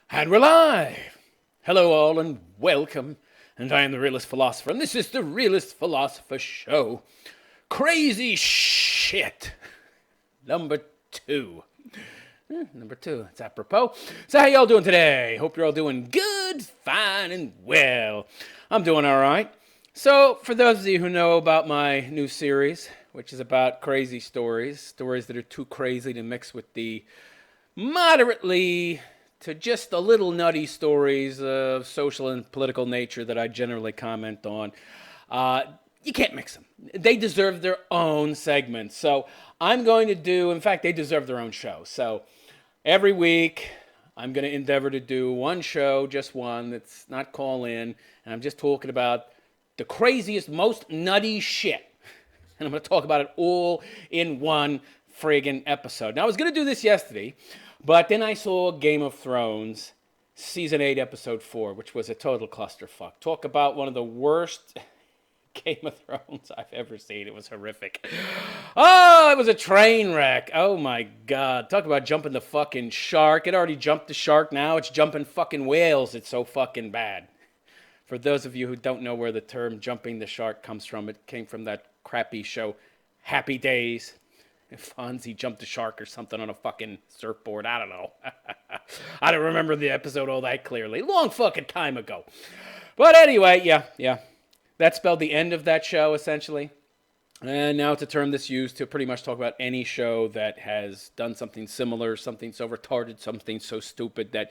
And we're live! Hello all and welcome. And I am the Realist Philosopher, and this is the Realist Philosopher Show. Crazy shit. Number two. Number two, it's apropos. So how y'all doing today? Hope you're all doing good, fine, and well. I'm doing all right. So for those of you who know about my new series, which is about crazy stories that are too crazy to mix with the moderately to just a little nutty stories of social and political nature that I generally comment on. You can't mix them. They deserve their own segment. So I'm going to do, in fact, they deserve their own show. So every week, I'm going to endeavor to do one show, just one, that's not call in, and I'm just talking about the craziest, most nutty shit. And I'm going to talk about it all in one friggin' episode. Now, I was going to do this yesterday, but then I saw Game of Thrones, Season 8, Episode 4, which was a total clusterfuck. Talk about one of the worst Game of Thrones I've ever seen. It was horrific. Oh, it was a train wreck. Oh, my God. Talk about jumping the fucking shark. It already jumped the shark. Now it's jumping fucking whales. It's so fucking bad. For those of you who don't know where the term jumping the shark comes from, it came from that crappy show, Happy Days. Fonzie jumped a shark or something on a fucking surfboard. I don't know. I don't remember the episode all that clearly. Long fucking time ago. But anyway, yeah. That spelled the end of that show, essentially. And now it's a term that's used to pretty much talk about any show that has done something similar, something so retarded, something so stupid that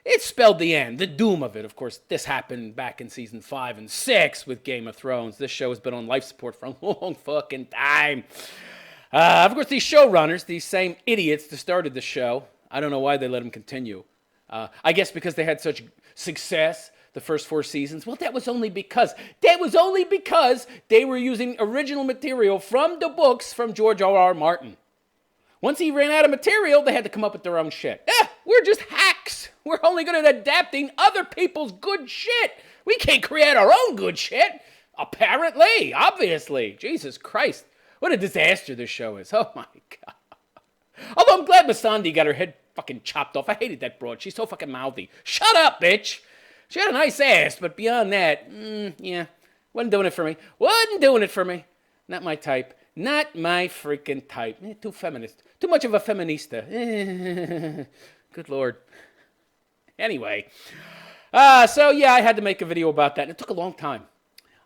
it spelled the end, the doom of it. Of course, this happened back in season 5 and 6 with Game of Thrones. This show has been on life support for a long fucking time. Of course, these showrunners, these same idiots that started the show, I don't know why they let them continue. I guess because they had such success the first 4 seasons. Well, that was only because they were using original material from the books from George R.R. Martin. Once he ran out of material, they had to come up with their own shit. We're just hacks. We're only good at adapting other people's good shit. We can't create our own good shit. Apparently, obviously. Jesus Christ. What a disaster this show is. Oh, my God. Although I'm glad Masandi got her head fucking chopped off. I hated that broad. She's so fucking mouthy. Shut up, bitch. She had a nice ass, but beyond that, yeah. Wasn't doing it for me. Not my type. Not my freaking type. Too feminist. Too much of a feminista. Good Lord. Anyway. So, yeah, I had to make a video about that, and it took a long time.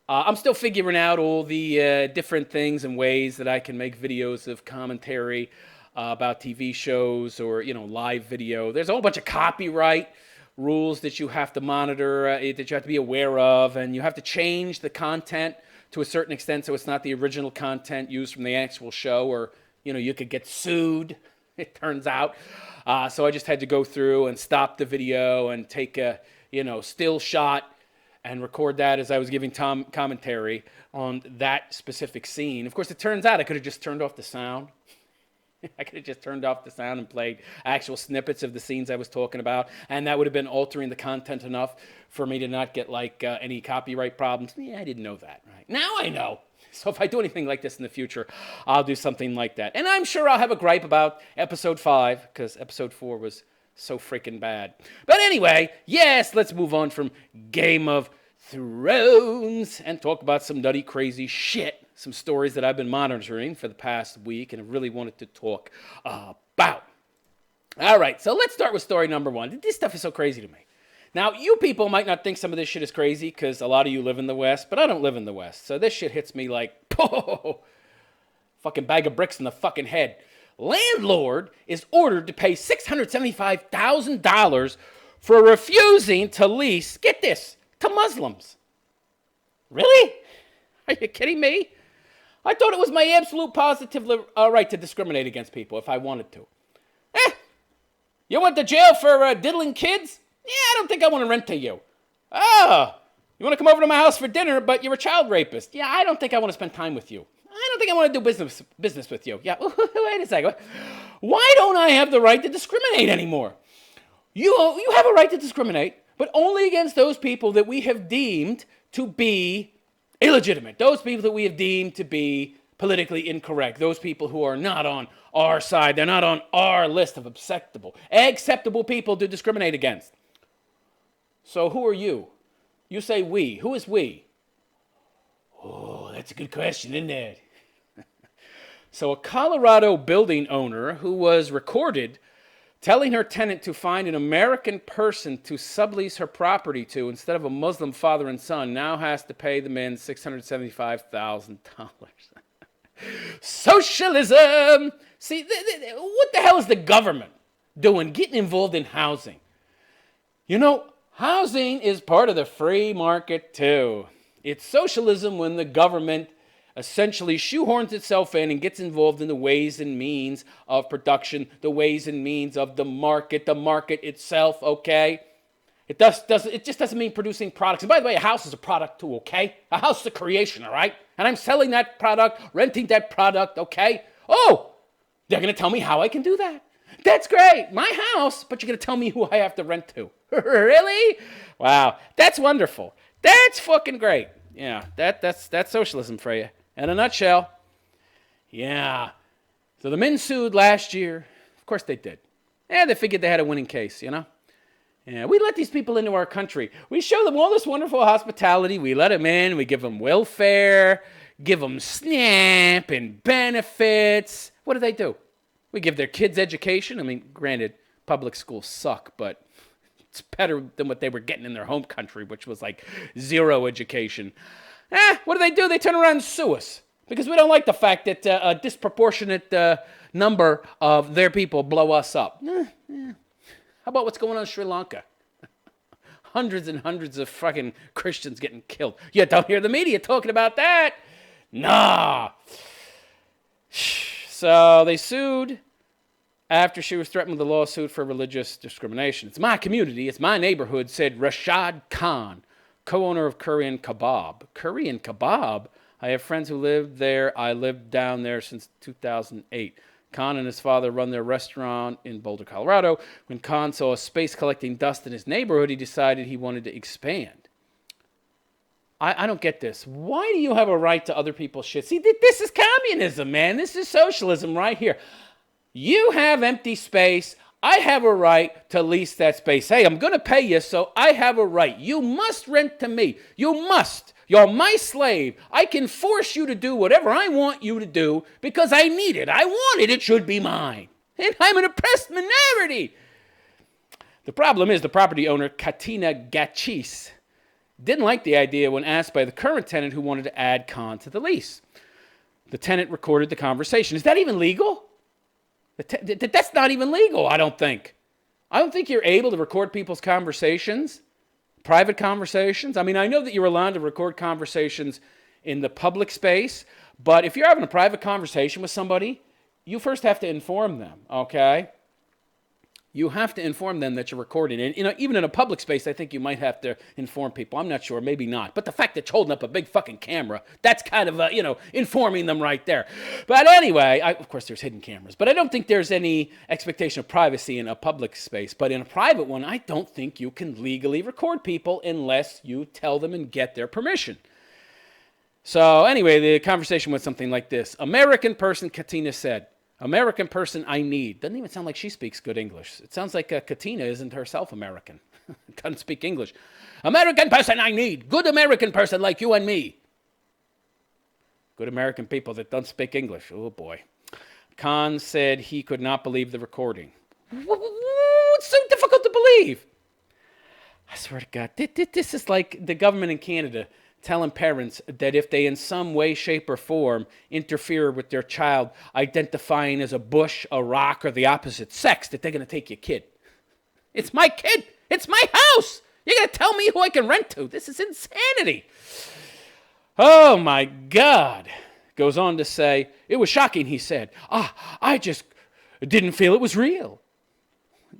I'm still figuring out all the different things and ways that I can make videos of commentary about TV shows or, live video. There's a whole bunch of copyright rules that you have to monitor, that you have to be aware of, and you have to change the content to a certain extent so it's not the original content used from the actual show, or, you could get sued, it turns out. So I just had to go through and stop the video and take a, still shot and record that as I was giving commentary on that specific scene. Of course, it turns out I could have just turned off the sound. I could have just turned off the sound and played actual snippets of the scenes I was talking about, and that would have been altering the content enough for me to not get, any copyright problems. Yeah, I didn't know that, right? Now I know. So if I do anything like this in the future, I'll do something like that. And I'm sure I'll have a gripe about Episode 5, because Episode 4 was so freaking bad. But anyway, yes, let's move on from Game of Thrones and talk about some nutty, crazy shit. Some stories that I've been monitoring for the past week and really wanted to talk about. All right, so let's start with story number 1. This stuff is so crazy to me. Now, you people might not think some of this shit is crazy because a lot of you live in the West, but I don't live in the West. So this shit hits me like, fucking bag of bricks in the fucking head. Landlord is ordered to pay $675,000 for refusing to lease, get this, to Muslims. Really? Are you kidding me? I thought it was my absolute positive right to discriminate against people if I wanted to. You went to jail for diddling kids? Yeah, I don't think I want to rent to you. Oh, you want to come over to my house for dinner, but you're a child rapist? Yeah, I don't think I want to spend time with you. I don't think I want to do business with you. Yeah, wait a second. Why don't I have the right to discriminate anymore? You have a right to discriminate, but only against those people that we have deemed to be illegitimate. Those people that we have deemed to be politically incorrect. Those people who are not on our side. They're not on our list of acceptable people to discriminate against. So who are you? You say we. Who is we? Oh, that's a good question, isn't it? So a Colorado building owner who was recorded telling her tenant to find an American person to sublease her property to instead of a Muslim father and son now has to pay the men $675,000. Socialism! See, what the hell is the government doing getting involved in housing? You know, housing is part of the free market too. It's socialism when the government essentially shoehorns itself in and gets involved in the ways and means of production, the ways and means of the market itself, okay? It just doesn't mean producing products. And by the way, a house is a product too, okay? A house is a creation, all right? And I'm selling that product, renting that product, okay? Oh, they're going to tell me how I can do that. That's great. My house, but you're going to tell me who I have to rent to. Really? Wow. That's wonderful. That's fucking great. Yeah, that's socialism for you. In a nutshell. Yeah. So the men sued last year. Of course they did. Yeah, they figured they had a winning case, you know? Yeah, we let these people into our country. We show them all this wonderful hospitality. We let them in. We give them welfare, give them SNAP and benefits. What do? We give their kids education. I mean, granted, public schools suck, but it's better than what they were getting in their home country, which was like zero education. What do? They turn around and sue us because we don't like the fact that a disproportionate number of their people blow us up. How about what's going on in Sri Lanka? Hundreds and hundreds of fucking Christians getting killed. You don't hear the media talking about that. Nah. So they sued after she was threatened with a lawsuit for religious discrimination. It's my community. It's my neighborhood, said Rashad Khan, co-owner of Korean Kebab. Korean Kebab? I have friends who live there. I lived down there since 2008. Khan and his father run their restaurant in Boulder, Colorado. When Khan saw a space collecting dust in his neighborhood, he decided he wanted to expand. I don't get this. Why do you have a right to other people's shit? See, this is communism, man. This is socialism right here. You have empty space. I have a right to lease that space. Hey, I'm going to pay you, so I have a right. You must rent to me. You must. You're my slave. I can force you to do whatever I want you to do because I need it. I want it. It should be mine. And I'm an oppressed minority. The problem is the property owner, Katina Gachis, didn't like the idea when asked by the current tenant who wanted to add Khan to the lease. The tenant recorded the conversation. Is that even legal? That's not even legal, I don't think. I don't think you're able to record people's conversations, private conversations. I mean, I know that you're allowed to record conversations in the public space, but if you're having a private conversation with somebody, you first have to inform them, okay? You have to inform them that you're recording. And, you know, even in a public space, I think you might have to inform people. I'm not sure, maybe not. But the fact that you're holding up a big fucking camera, that's kind of, informing them right there. But anyway, of course, there's hidden cameras. But I don't think there's any expectation of privacy in a public space. But in a private one, I don't think you can legally record people unless you tell them and get their permission. So anyway, the conversation went something like this. American person, Katina said. American person I need. Doesn't even sound like she speaks good English. It sounds like Katina isn't herself American. Doesn't speak English. American person I need. Good American person like you and me. Good American people that don't speak English. Oh, boy. Khan said he could not believe the recording. It's so difficult to believe. I swear to God. This is like the government in Canada telling parents that if they in some way, shape, or form interfere with their child identifying as a bush, a rock, or the opposite sex, that they're going to take your kid. It's my kid. It's my house. You're going to tell me who I can rent to. This is insanity. Oh, my God. Goes on to say, it was shocking, he said. I just didn't feel it was real.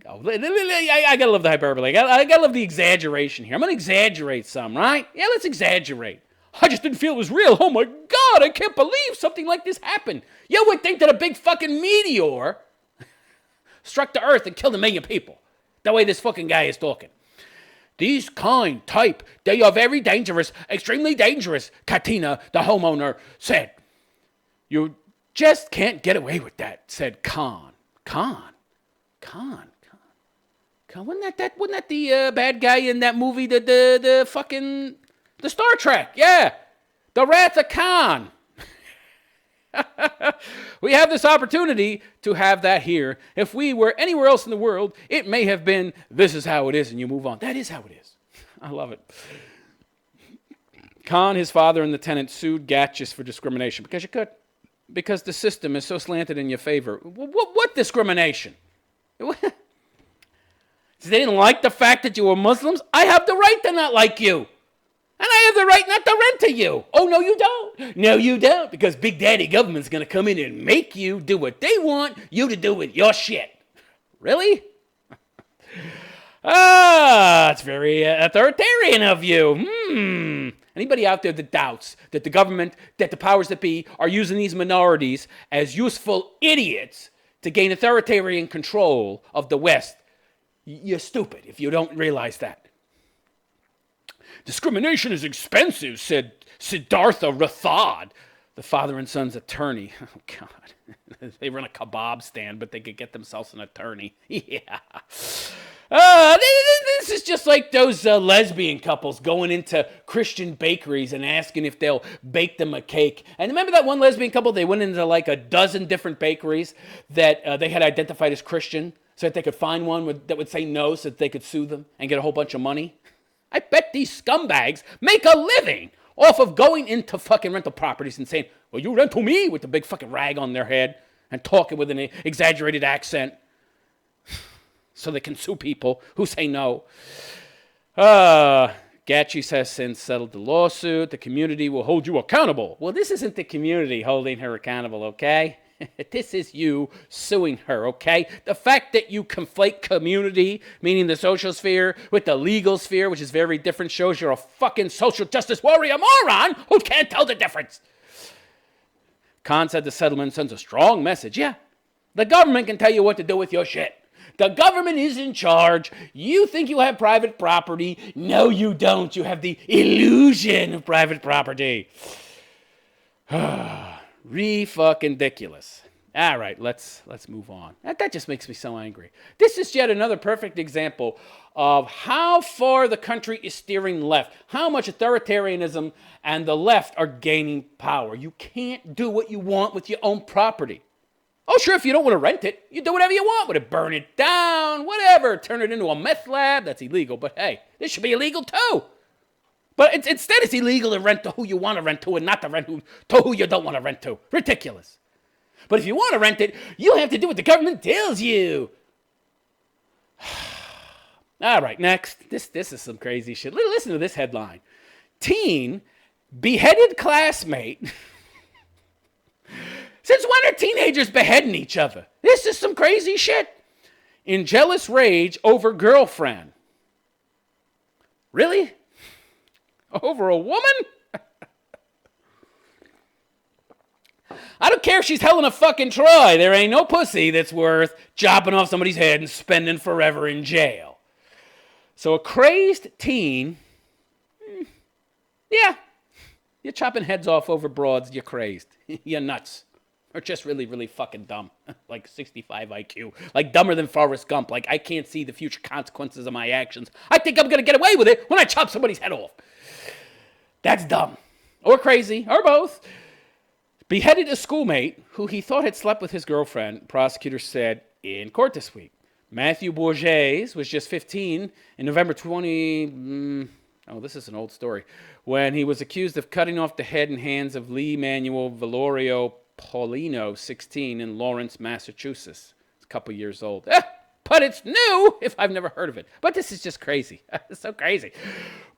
I gotta love the hyperbole. I gotta love the exaggeration here. I'm gonna exaggerate some, right? Yeah, let's exaggerate. I just didn't feel it was real. Oh my God, I can't believe something like this happened. You would think that a big fucking meteor struck the earth and killed 1 million people. The way this fucking guy is talking. These kind type, they are very dangerous, extremely dangerous, Katina, the homeowner, said. You just can't get away with that, said Khan. Khan. God, wasn't that the bad guy in that movie, the fucking, the Star Trek? Yeah. The Wrath of Khan. We have this opportunity to have that here. If we were anywhere else in the world, it may have been, this is how it is, and you move on. That is how it is. I love it. Khan, his father, and the tenant sued Gatchis for discrimination because you could. Because the system is so slanted in your favor. What discrimination? So they didn't like the fact that you were Muslims? I have the right to not like you. And I have the right not to rent to you. Oh, no, you don't. No, you don't. Because Big Daddy government's going to come in and make you do what they want you to do with your shit. Really? It's very authoritarian of you. Anybody out there that doubts that the government, that the powers that be are using these minorities as useful idiots to gain authoritarian control of the West, you're stupid if you don't realize that. Discrimination is expensive, said Siddhartha Rathod, the father and son's attorney. Oh, God. They run a kebab stand, but they could get themselves an attorney. Yeah. This is just like those lesbian couples going into Christian bakeries and asking if they'll bake them a cake. And remember that one lesbian couple? They went into like a dozen different bakeries that they had identified as Christian so that they could find one that would say no so that they could sue them and get a whole bunch of money. I bet these scumbags make a living off of going into fucking rental properties and saying, well, you rent to me, with the big fucking rag on their head and talking with an exaggerated accent so they can sue people who say no. Gatchis has since settled the lawsuit. The community will hold you accountable. Well, this isn't the community holding her accountable, okay? This is you suing her, okay? The fact that you conflate community, meaning the social sphere, with the legal sphere, which is very different, shows you're a fucking social justice warrior moron who can't tell the difference. Khan said the settlement sends a strong message. Yeah, the government can tell you what to do with your shit. The government is in charge. You think you have private property. No, you don't. You have the illusion of private property. Re-fucking-diculous. All right, let's move on. That just makes me so angry. This is yet another perfect example of how far the country is steering left, how much authoritarianism and the left are gaining power. You can't do what you want with your own property. Oh, sure, if you don't want to rent it, you do whatever you want with it. Burn it down, whatever. Turn it into a meth lab. That's illegal, but hey, this should be illegal too. But instead, it's illegal to rent to who you want to rent to and not to rent to who you don't want to rent to. Ridiculous. But if you want to rent it, you have to do what the government tells you. All right, next. This is some crazy shit. Listen to this headline. Teen beheaded classmate. Since when are teenagers beheading each other? This is some crazy shit. In jealous rage over girlfriend. Really? Over a woman? I don't care if she's Helena fucking Troy. There ain't no pussy that's worth chopping off somebody's head and spending forever in jail. So a crazed teen, yeah, you're chopping heads off over broads, you're crazed. You're nuts. Or just really, really fucking dumb. Like 65 IQ. Like dumber than Forrest Gump. Like I can't see the future consequences of my actions. I think I'm going to get away with it when I chop somebody's head off. That's dumb. Or crazy. Or both. Beheaded a schoolmate who he thought had slept with his girlfriend, prosecutors said in court this week. Matthew Bourges was just 15 in November 20... this is an old story. When he was accused of cutting off the head and hands of Lee Manuel Valorio Paulino, 16, in Lawrence, Massachusetts. It's a couple years old. But it's new if I've never heard of it. But this is just crazy. It's so crazy.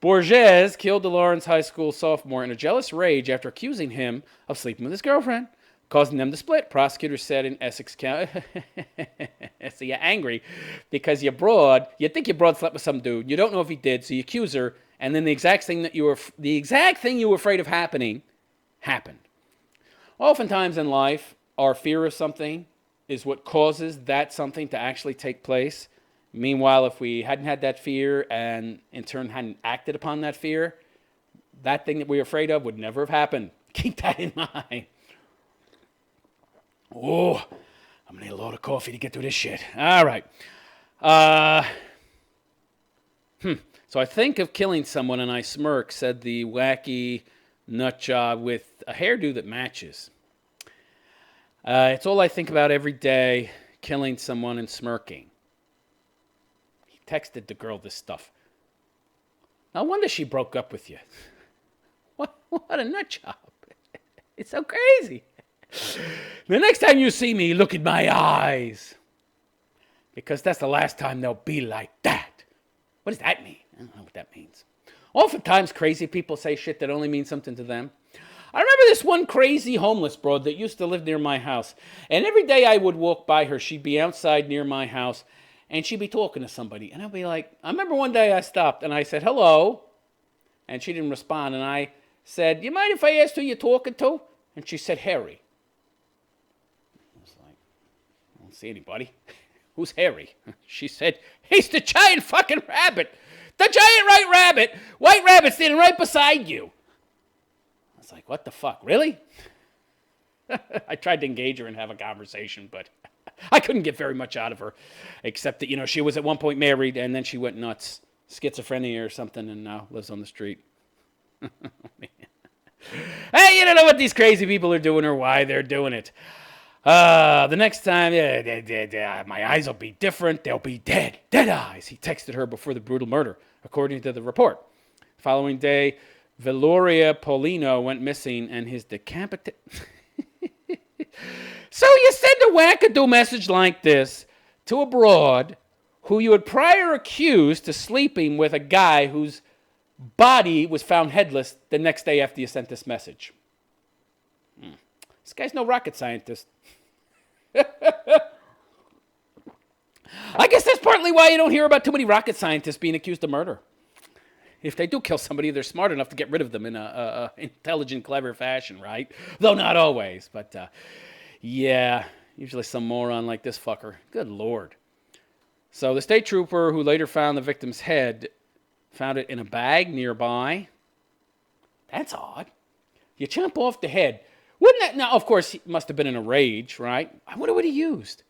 Bourges killed the Lawrence High School sophomore in a jealous rage after accusing him of sleeping with his girlfriend, causing them to split. Prosecutors said in Essex County. So you're angry because you think your broad slept with some dude. You don't know if he did, so you accuse her, and then the exact thing you were afraid of happened. Oftentimes in life, our fear of something is what causes that something to actually take place. Meanwhile, if we hadn't had that fear and in turn hadn't acted upon that fear, that thing that we were afraid of would never have happened. Keep that in mind. Oh, I'm going to need a lot of coffee to get through this shit. All right. So I think of killing someone and I smirk, said the wacky nut job with a hairdo that matches. It's all I think about every day, killing someone and smirking. He texted the girl this stuff. No wonder she broke up with you. What a nut job. It's so crazy. The next time you see me, look in my eyes. Because that's the last time they'll be like that. What does that mean? I don't know what that means. Oftentimes, crazy people say shit that only means something to them. I remember this one crazy homeless broad that used to live near my house. And every day I would walk by her, she'd be outside near my house, and she'd be talking to somebody. And I'd be like, I remember one day I stopped, and I said, hello. And she didn't respond, and I said, you mind if I ask who you're talking to? And she said, Harry. I was like, I don't see anybody. Who's Harry? She said, he's the giant fucking rabbit. The giant white rabbit standing right beside you. I was like, what the fuck, really? I tried to engage her and have a conversation, but I couldn't get very much out of her, except that, she was at one point married, and then she went nuts, schizophrenia or something, and now lives on the street. Hey, you don't know what these crazy people are doing or why they're doing it. The next time, my eyes will be different. They'll be dead eyes. He texted her before the brutal murder, according to the report. The following day, Valoria Paulino went missing and his decapitated... So you send a wackadoo message like this to a broad who you had prior accused to sleeping with a guy whose body was found headless the next day after you sent this message. This guy's no rocket scientist. I guess that's partly why you don't hear about too many rocket scientists being accused of murder. If they do kill somebody, they're smart enough to get rid of them in a intelligent, clever fashion, right? Though not always, but yeah, usually some moron like this fucker. Good Lord. So the state trooper who later found the victim's head found it in a bag nearby. That's odd. You chop off the head. Wouldn't that... Now, of course, he must have been in a rage, right? I wonder what he used.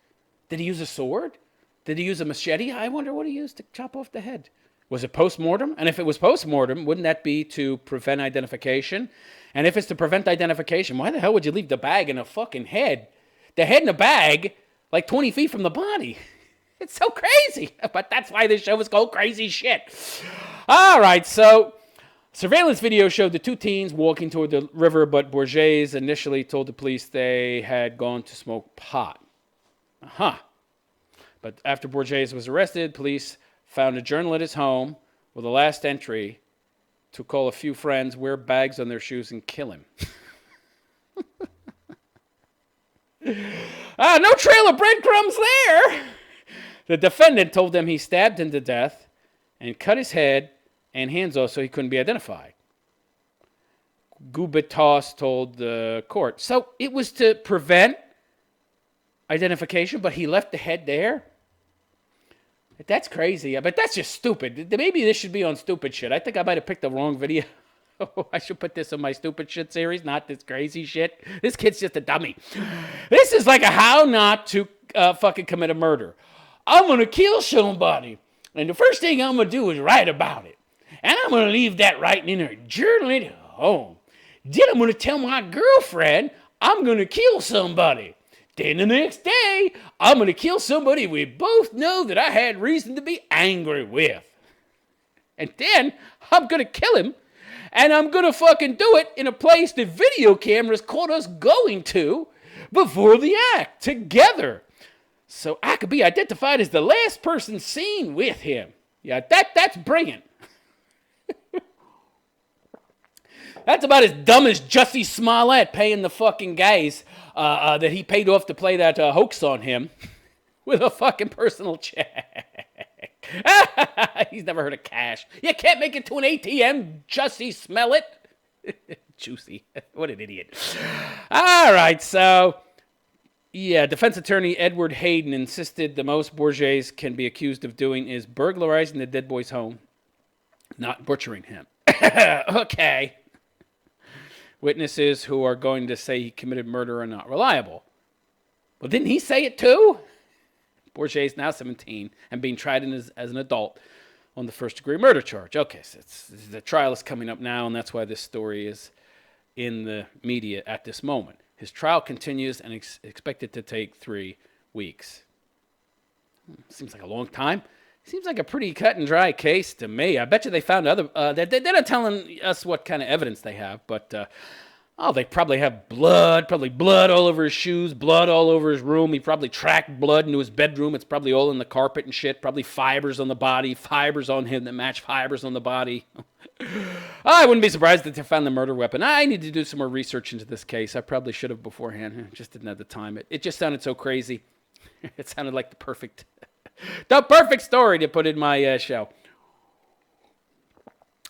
Did he use a sword? Did he use a machete? I wonder what he used to chop off the head. Was it post-mortem? And if it was post-mortem, wouldn't that be to prevent identification? And if it's to prevent identification, why the hell would you leave the bag in a fucking head? The head in a bag, like 20 feet from the body. It's so crazy. But that's why this show is called Crazy Shit. All right, so... Surveillance video showed the two teens walking toward the river, but Bourget initially told the police they had gone to smoke pot. But after Bourget was arrested, police found a journal at his home with a last entry to call a few friends, wear bags on their shoes, and kill him. No trail of breadcrumbs there. The defendant told them he stabbed him to death and cut his head and hands off so he couldn't be identified. Gubitas told the court. So it was to prevent identification, but he left the head there? That's crazy. But that's just stupid. Maybe this should be on stupid shit. I think I might have picked the wrong video. I should put this on my stupid shit series, not this crazy shit. This kid's just a dummy. This is like a how not to fucking commit a murder. I'm going to kill somebody. And the first thing I'm going to do is write about it. And I'm going to leave that writing in a journal at home. Then I'm going to tell my girlfriend I'm going to kill somebody. Then the next day, I'm going to kill somebody we both know that I had reason to be angry with. And then I'm going to kill him. And I'm going to fucking do it in a place that video cameras caught us going to before the act, together. So I could be identified as the last person seen with him. Yeah, that's brilliant. That's about as dumb as Jussie Smollett paying the fucking guys that he paid off to play that hoax on him with a fucking personal check. He's never heard of cash. You can't make it to an ATM, Jussie Smollett. Juicy. What an idiot. All right, so... Yeah, defense attorney Edward Hayden insisted the most Bourget can be accused of doing is burglarizing the dead boy's home, not butchering him. Okay. Witnesses who are going to say he committed murder are not reliable. Well, didn't he say it too? Bourget is now 17 and being tried as an adult on the first-degree murder charge. Okay, so the trial is coming up now, and that's why this story is in the media at this moment. His trial continues and expected to take 3 weeks. Seems like a long time. Seems like a pretty cut and dry case to me. I bet you they found other... they're not telling us what kind of evidence they have, but... they probably have blood all over his shoes, blood all over his room. He probably tracked blood into his bedroom. It's probably all in the carpet and shit. Probably fibers on the body, fibers on him that match fibers on the body. I wouldn't be surprised if they found the murder weapon. I need to do some more research into this case. I probably should have beforehand. I just didn't have the time. It just sounded so crazy. It sounded like the perfect story to put in my show.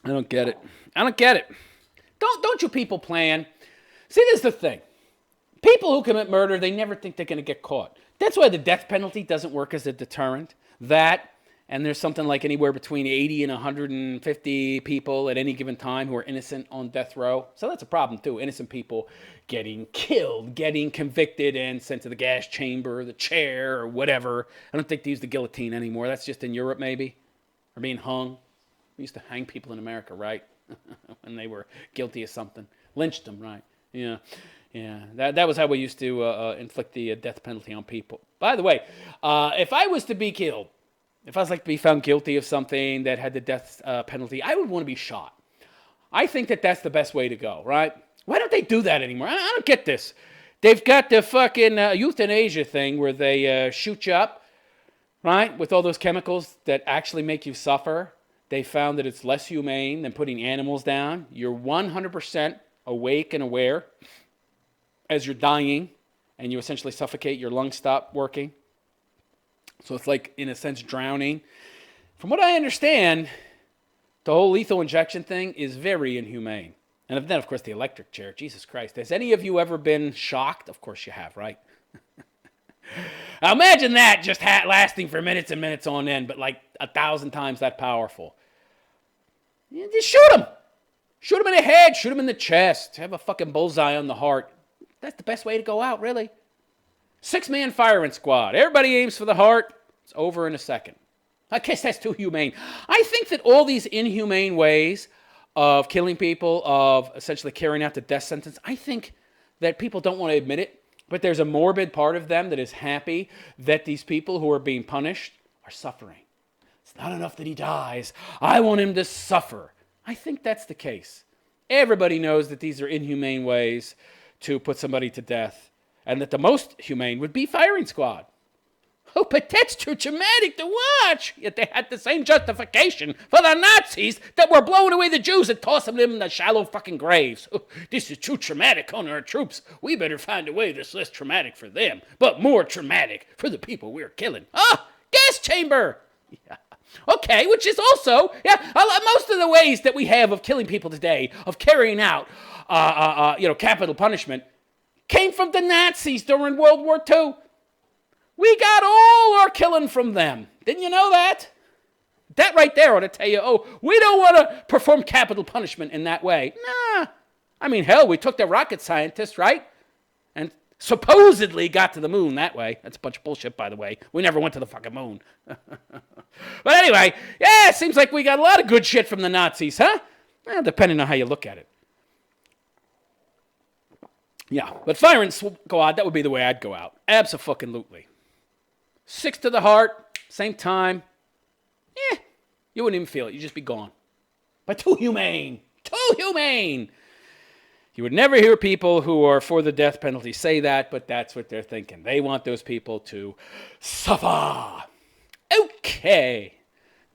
I don't get it. Don't you people plan? See, this is the thing. People who commit murder, they never think they're going to get caught. That's why the death penalty doesn't work as a deterrent. That, and there's something like anywhere between 80 and 150 people at any given time who are innocent on death row. So that's a problem, too. Innocent people getting killed, getting convicted, and sent to the gas chamber, the chair, or whatever. I don't think they use the guillotine anymore. That's just in Europe, maybe. Or being hung. We used to hang people in America, right? When they were guilty of something. Lynched them, right? Yeah. That was how we used to inflict the death penalty on people. By the way, if I was to be killed, if I was like to be found guilty of something that had the death penalty, I would want to be shot. I think that's the best way to go, right? Why don't they do that anymore? I don't get this. They've got the fucking euthanasia thing where they shoot you up, right, with all those chemicals that actually make you suffer. They found that it's less humane than putting animals down. You're 100% awake and aware as you're dying, and you essentially suffocate, your lungs stop working. So it's like, in a sense, drowning. From what I understand, the whole lethal injection thing is very inhumane. And then, of course, the electric chair. Jesus Christ. Has any of you ever been shocked? Of course you have, right? Now imagine that just lasting for minutes and minutes on end, but like 1,000 times that powerful. Yeah, just shoot him. Shoot him in the head. Shoot him in the chest. Have a fucking bullseye on the heart. That's the best way to go out, really. 6-man firing squad. Everybody aims for the heart. It's over in a second. I guess that's too humane. I think that all these inhumane ways of killing people, of essentially carrying out the death sentence, I think that people don't want to admit it, but there's a morbid part of them that is happy that these people who are being punished are suffering. It's not enough that he dies. I want him to suffer. I think that's the case. Everybody knows that these are inhumane ways to put somebody to death, and that the most humane would be firing squad. Oh, but that's too traumatic to watch. Yet they had the same justification for the Nazis that were blowing away the Jews and tossing them in the shallow fucking graves. Oh, this is too traumatic on our troops. We better find a way that's less traumatic for them, but more traumatic for the people we're killing. Ah, gas chamber. Yeah. Okay, which is also, most of the ways that we have of killing people today, of carrying out, capital punishment, came from the Nazis during World War II. We got all our killing from them. Didn't you know that? That right there ought to tell you, we don't want to perform capital punishment in that way. Nah. I mean, hell, we took the rocket scientists, right? And supposedly got to the moon that way. That's a bunch of bullshit, by the way. We never went to the fucking moon. But anyway, it seems like we got a lot of good shit from the Nazis, huh? Well, depending on how you look at it. Yeah, but firing squad, that would be the way I'd go out. Abso-fucking-lutely. 6 to the heart, same time. You wouldn't even feel it. You'd just be gone. But too humane. Too humane. You would never hear people who are for the death penalty say that, but that's what they're thinking. They want those people to suffer. Okay.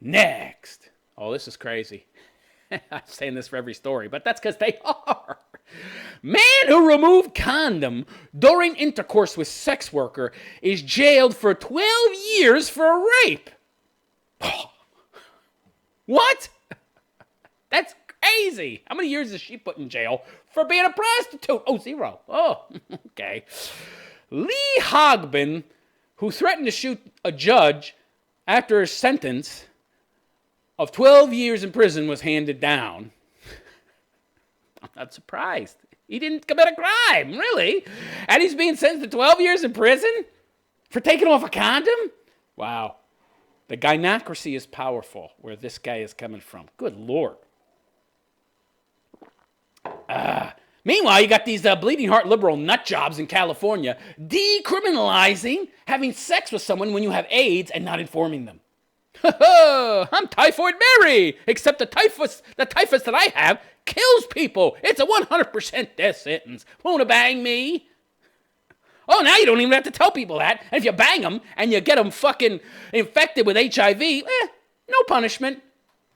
Next. Oh, this is crazy. I'm saying this for every story, but that's because they are. Man who removed condom during intercourse with sex worker is jailed for 12 years for a rape. What? That's crazy. How many years is she put in jail for being a prostitute? 0. Oh, okay. Lee Hogbin, who threatened to shoot a judge after a sentence of 12 years in prison was handed down. I'm not surprised. He didn't commit a crime, really. And he's being sentenced to 12 years in prison for taking off a condom? Wow. The gynocracy is powerful, where this guy is coming from. Good Lord. Meanwhile, you got these bleeding heart liberal nut jobs in California decriminalizing having sex with someone when you have AIDS and not informing them. I'm Typhoid Mary, except the typhus that I have kills people. It's a 100% death sentence. Wanna bang me? Oh, now you don't even have to tell people that. And if you bang them and you get them fucking infected with HIV, no punishment.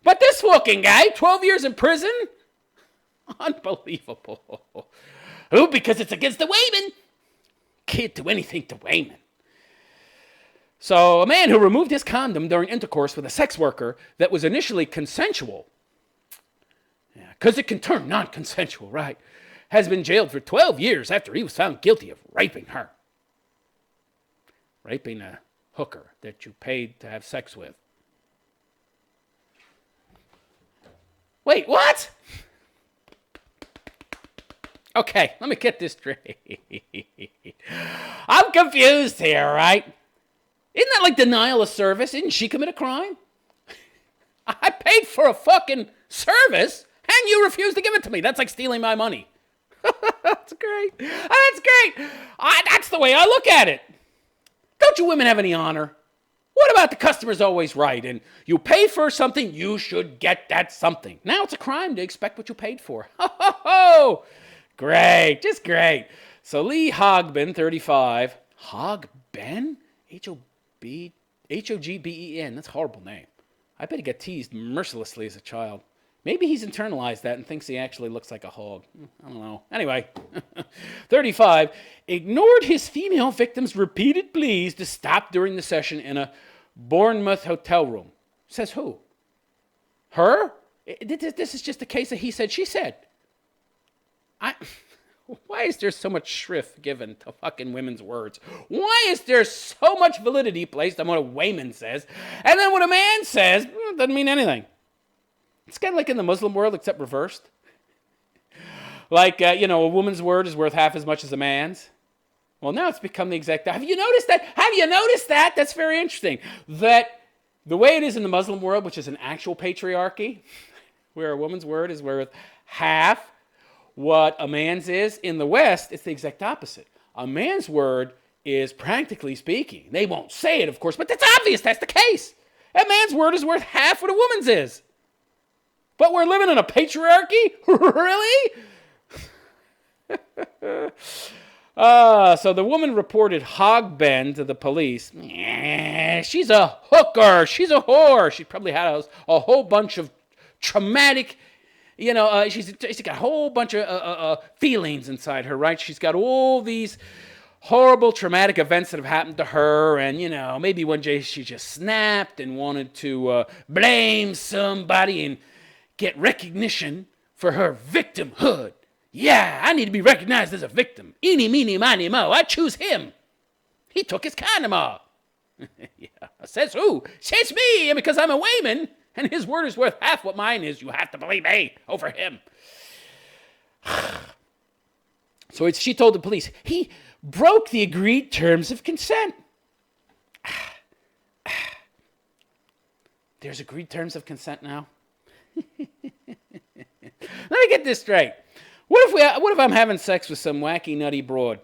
But this fucking guy, 12 years in prison? Unbelievable. Oh, because it's against the Wayman. Can't do anything to Wayman. So a man who removed his condom during intercourse with a sex worker that was initially consensual, because it can turn non-consensual, right, has been jailed for 12 years after he was found guilty of raping her. Raping a hooker that you paid to have sex with. Wait, what? Okay, let me get this straight. I'm confused here, right? Isn't that like denial of service? Didn't she commit a crime? I paid for a fucking service and you refuse to give it to me. That's like stealing my money. That's great. That's great. That's the way I look at it. Don't you women have any honor? What about the customer's always right? And you pay for something, you should get that something. Now it's a crime to expect what you paid for. Ho. Great. Just great. So Lee Hogben, 35. Hogben? H-O-G-B-E-N. That's a horrible name. I bet he got teased mercilessly as a child. Maybe he's internalized that and thinks he actually looks like a hog. I don't know. Anyway, 35. Ignored his female victim's repeated pleas to stop during the session in a Bournemouth hotel room. Says who? Her? This is just a case of he said, she said. Why is there so much shrift given to fucking women's words? Why is there so much validity placed on what a Wayman says, and then what a man says doesn't mean anything? It's kind of like in the Muslim world, except reversed. Like, a woman's word is worth half as much as a man's. Well, now it's become the exact... Have you noticed that? That's very interesting. That the way it is in the Muslim world, which is an actual patriarchy, where a woman's word is worth half what a man's is, in the West, it's the exact opposite. A man's word is, practically speaking, they won't say it, of course, but that's obvious, that's the case. A man's word is worth half what a woman's is. But we're living in a patriarchy? Really? So the woman reported Hogben to the police. She's a hooker. She's a whore. She probably had a whole bunch of traumatic... she's got a whole bunch of feelings inside her, right? She's got all these horrible traumatic events that have happened to her, and, maybe one day she just snapped and wanted to blame somebody and get recognition for her victimhood. Yeah, I need to be recognized as a victim. Eeny, meeny, miny, mo. I choose him. He took his condom off. Yeah, says who? Says me, and because I'm a Wayman. And his word is worth half what mine is. You have to believe me over him. So she told the police, he broke the agreed terms of consent. There's agreed terms of consent now? Let me get this straight. What if I'm having sex with some wacky, nutty broad?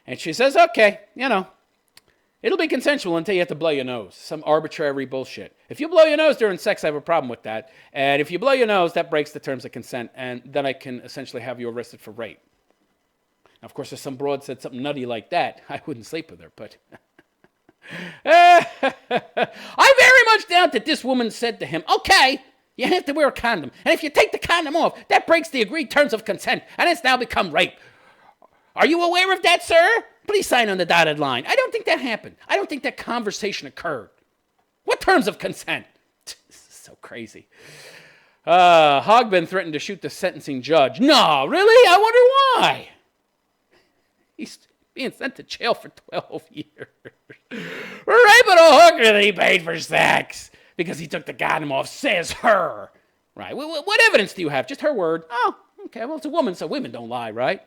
And she says, okay, it'll be consensual until you have to blow your nose. Some arbitrary bullshit. If you blow your nose during sex, I have a problem with that. And if you blow your nose, that breaks the terms of consent. And then I can essentially have you arrested for rape. Now, of course, if some broad said something nutty like that, I wouldn't sleep with her. But I very much doubt that this woman said to him, okay, you have to wear a condom. And if you take the condom off, that breaks the agreed terms of consent. And it's now become rape. Are you aware of that, sir? Please sign on the dotted line. I don't think that happened. I don't think that conversation occurred. What terms of consent? This is so crazy. Hogben threatened to shoot the sentencing judge. No, really? I wonder why. He's being sent to jail for 12 years. For raping a hooker that he paid for sex because he took the condom off, says her. Right. What evidence do you have? Just her word. Oh, okay. Well, it's a woman, so women don't lie, right?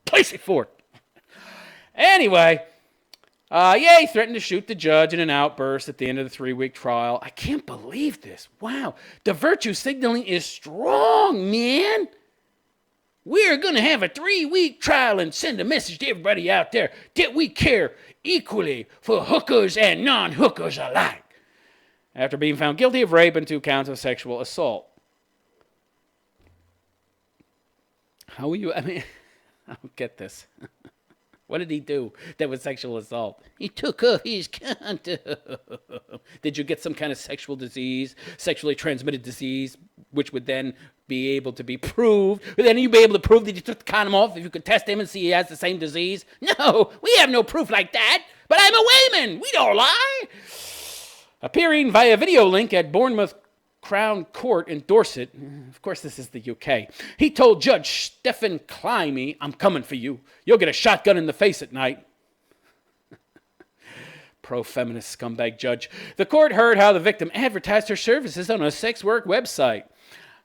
Place it forth. Anyway, Yeah, he threatened to shoot the judge in an outburst at the end of the 3-week trial. I can't believe this. Wow. The virtue signaling is strong, man. We're going to have a 3-week trial and send a message to everybody out there that we care equally for hookers and non-hookers alike. After being found guilty of rape and 2 counts of sexual assault. How are you? I mean, I don't get this. What did he do that was sexual assault? He took off his condom. Did you get some kind of sexual disease, sexually transmitted disease, which would then be able to be proved? Would then you be able to prove that you took the condom off if you could test him and see he has the same disease? No, we have no proof like that. But I'm a Wayman. We don't lie. Appearing via video link at Bournemouth Crown Court in Dorset, of course this is the UK, he told Judge Stephen Climby, I'm coming for you. You'll get a shotgun in the face at night. Pro-feminist scumbag judge. The court heard how the victim advertised her services on a sex work website.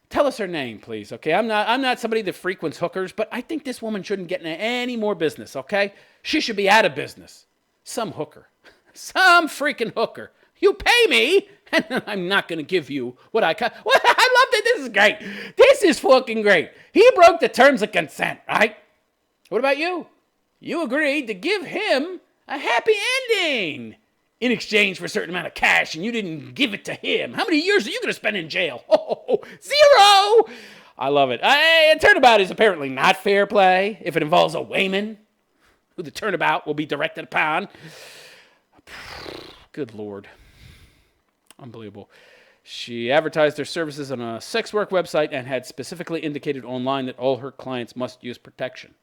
Tell us her name, please, okay? I'm not somebody that frequents hookers, but I think this woman shouldn't get into any more business, okay? She should be out of business. Some hooker. Some freaking hooker. You pay me, and I'm not going to give you what I can. Well, I love that. This is great. This is fucking great. He broke the terms of consent, right? What about you? You agreed to give him a happy ending in exchange for a certain amount of cash, and you didn't give it to him. How many years are you going to spend in jail? Oh, 0! I love it. A turnabout is apparently not fair play if it involves a Wayman, who the turnabout will be directed upon. Good Lord. Unbelievable. She advertised her services on a sex work website and had specifically indicated online that all her clients must use protection.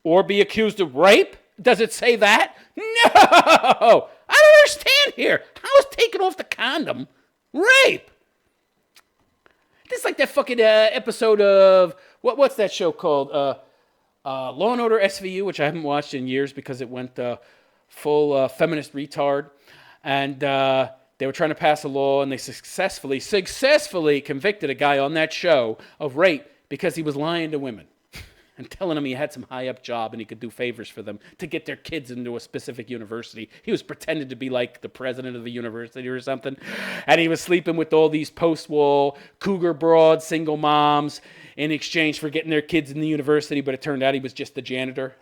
Or be accused of rape? Does it say that? No! I don't understand here. How is taking off the condom rape? This is like that fucking episode of, what's that show called? Law & Order SVU, which I haven't watched in years because it went full feminist retard. And they were trying to pass a law, and they successfully convicted a guy on that show of rape because he was lying to women and telling them he had some high-up job and he could do favors for them to get their kids into a specific university. He was pretending to be like the president of the university or something, and he was sleeping with all these post-wall cougar broads, single moms, in exchange for getting their kids in the university, but it turned out he was just the janitor.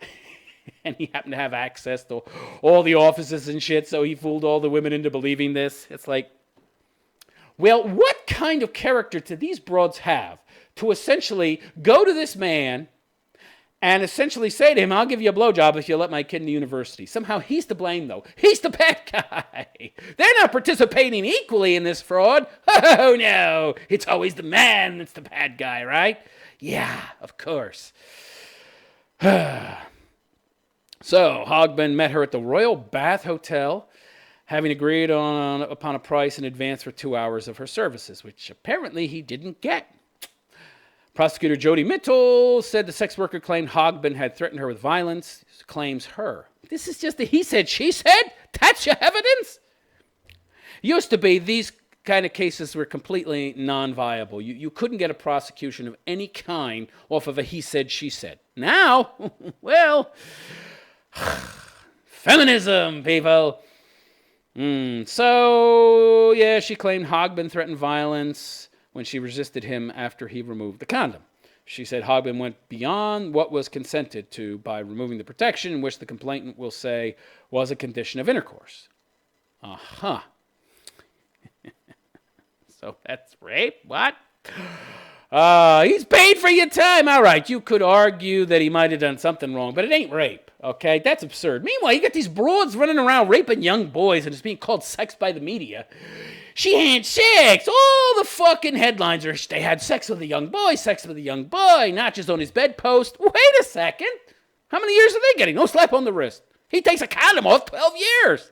And he happened to have access to all the offices and shit, so he fooled all the women into believing this. It's like, well, what kind of character do these broads have to essentially go to this man and essentially say to him, I'll give you a blowjob if you let my kid in the university. Somehow he's to blame, though. He's the bad guy. They're not participating equally in this fraud. Oh, no. It's always the man that's the bad guy, right? Yeah, of course. So, Hogben met her at the Royal Bath Hotel, having agreed upon a price in advance for 2 hours of her services, which apparently he didn't get. Prosecutor Jody Mitchell said the sex worker claimed Hogben had threatened her with violence, claims her. This is just a he said, she said? That's your evidence? Used to be, these kind of cases were completely non-viable. You couldn't get a prosecution of any kind off of a he said, she said. Now, well... Feminism, people. So, yeah, she claimed Hogben threatened violence when she resisted him after he removed the condom. She said Hogben went beyond what was consented to by removing the protection, which the complainant will say was a condition of intercourse. Uh-huh. So that's rape? What? He's paid for your time. All right, you could argue that he might have done something wrong, but it ain't rape. Okay, that's absurd. Meanwhile, you got these broads running around raping young boys, and it's being called sex by the media. She had sex. All the fucking headlines are, they had sex with a young boy, not just on his bedpost. Wait a second. How many years are they getting? No slap on the wrist. He takes a condom off, 12 years.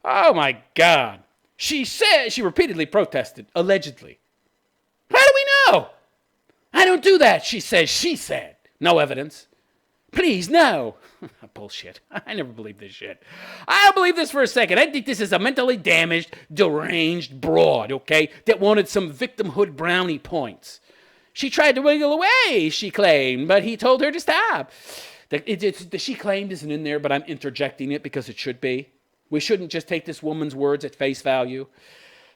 Oh, my God. She said, she repeatedly protested, allegedly. How do we know? I don't do that, she said. No evidence. Please, no. Bullshit. I never believed this shit. I don't believe this for a second. I think this is a mentally damaged, deranged broad, okay, that wanted some victimhood brownie points. She tried to wiggle away, she claimed, but he told her to stop. The she claimed isn't in there, but I'm interjecting it because it should be. We shouldn't just take this woman's words at face value.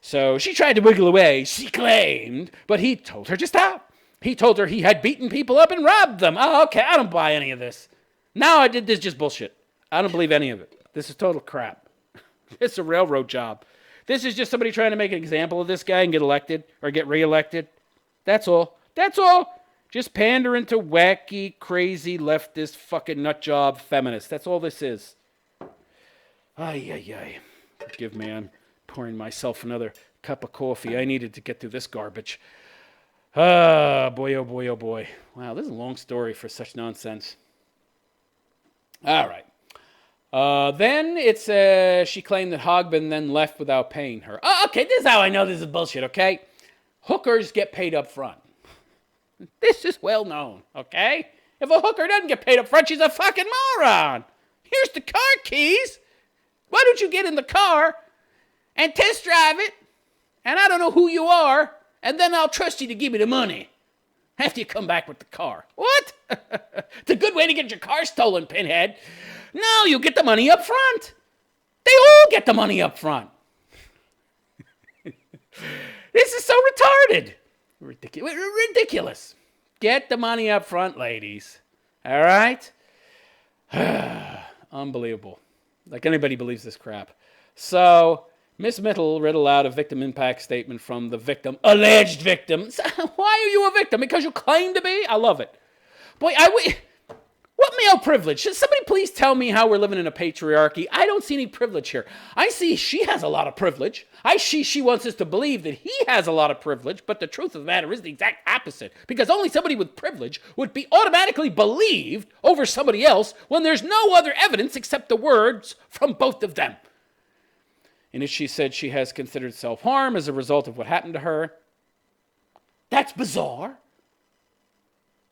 So she tried to wiggle away, she claimed, but he told her to stop. He told her he had beaten people up and robbed them. Oh, okay, I don't buy any of this. Now I did this just bullshit. I don't believe any of it. This is total crap. It's a railroad job. This is just somebody trying to make an example of this guy and get elected or get reelected. That's all. That's all. Just pandering to wacky, crazy, leftist, fucking nutjob feminists. That's all this is. Ay. Forgive me, I'm pouring myself another cup of coffee. I needed to get through this garbage. Boy, oh boy, oh boy. Wow, this is a long story for such nonsense. All right. Then it's, she claimed that Hogben then left without paying her. Oh, okay, this is how I know this is bullshit, okay? Hookers get paid up front. This is well known, okay? If a hooker doesn't get paid up front, she's a fucking moron. Here's the car keys. Why don't you get in the car and test drive it? And I don't know who you are, and then I'll trust you to give me the money after you come back with the car. What? It's a good way to get your car stolen, pinhead. No, you get the money up front. They all get the money up front. This is so retarded. Ridiculous. Get the money up front, ladies. All right? Unbelievable. Like anybody believes this crap. So, Miss Mittel read aloud a victim impact statement from the victim, alleged victim. Why are you a victim? Because you claim to be? I love it. Boy, what male privilege? Should somebody please tell me how we're living in a patriarchy? I don't see any privilege here. I see she has a lot of privilege. I see she wants us to believe that he has a lot of privilege, but the truth of the matter is the exact opposite. Because only somebody with privilege would be automatically believed over somebody else when there's no other evidence except the words from both of them. And as she said, she has considered self-harm as a result of what happened to her. That's bizarre.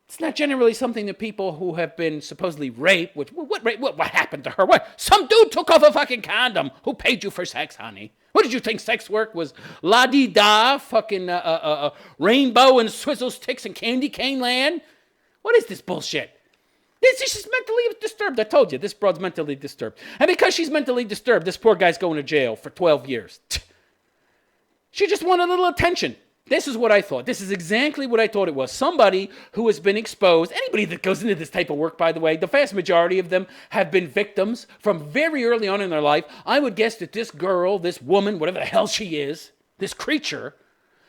It's not generally something that people who have been supposedly raped, what happened to her? What? Some dude took off a fucking condom. Who paid you for sex, honey? What did you think sex work was? La-dee-da, fucking rainbow and swizzle sticks and candy cane land? What is this bullshit? She's mentally disturbed. I told you, this broad's mentally disturbed. And because she's mentally disturbed, this poor guy's going to jail for 12 years. She just wanted a little attention. This is what I thought. This is exactly what I thought it was. Somebody who has been exposed. Anybody that goes into this type of work, by the way, the vast majority of them have been victims from very early on in their life. I would guess that this girl, this woman, whatever the hell she is, this creature,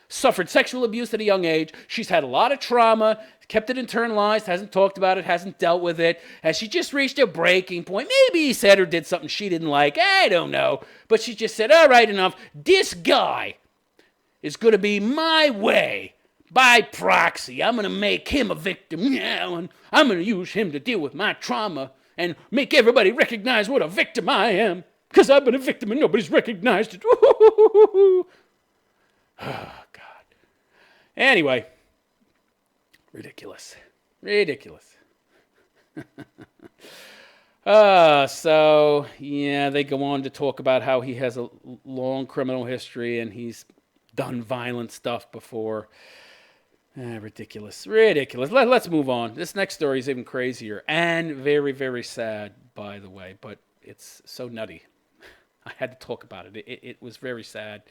suffered sexual abuse at a young age. She's had a lot of trauma, kept it internalized, hasn't talked about it, hasn't dealt with it. Has she just reached a breaking point? Maybe he said or did something she didn't like. I don't know. But she just said, all right, enough. This guy is going to be my way by proxy. I'm going to make him a victim now, and I'm going to use him to deal with my trauma and make everybody recognize what a victim I am, because I've been a victim and nobody's recognized it. Oh, God. Anyway, ridiculous. So, yeah, they go on to talk about how he has a long criminal history and he's done violent stuff before. Ridiculous. Let's move on. This next story is even crazier and very, very sad, by the way, but it's so nutty. I had to talk about it. It was very sad.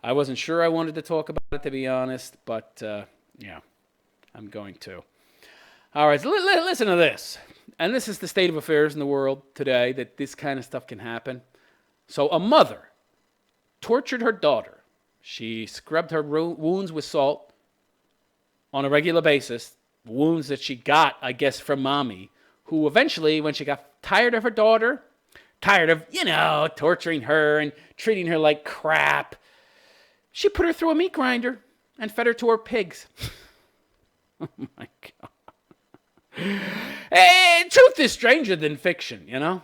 I wasn't sure I wanted to talk about it, to be honest, but yeah, I'm going to. All right, so listen to this. And this is the state of affairs in the world today, that this kind of stuff can happen. So a mother tortured her daughter. She scrubbed her wounds with salt on a regular basis, wounds that she got, I guess, from mommy, who eventually, when she got tired of her daughter, tired of, torturing her and treating her like crap, she put her through a meat grinder and fed her to her pigs. Oh, my God. Hey, truth is stranger than fiction,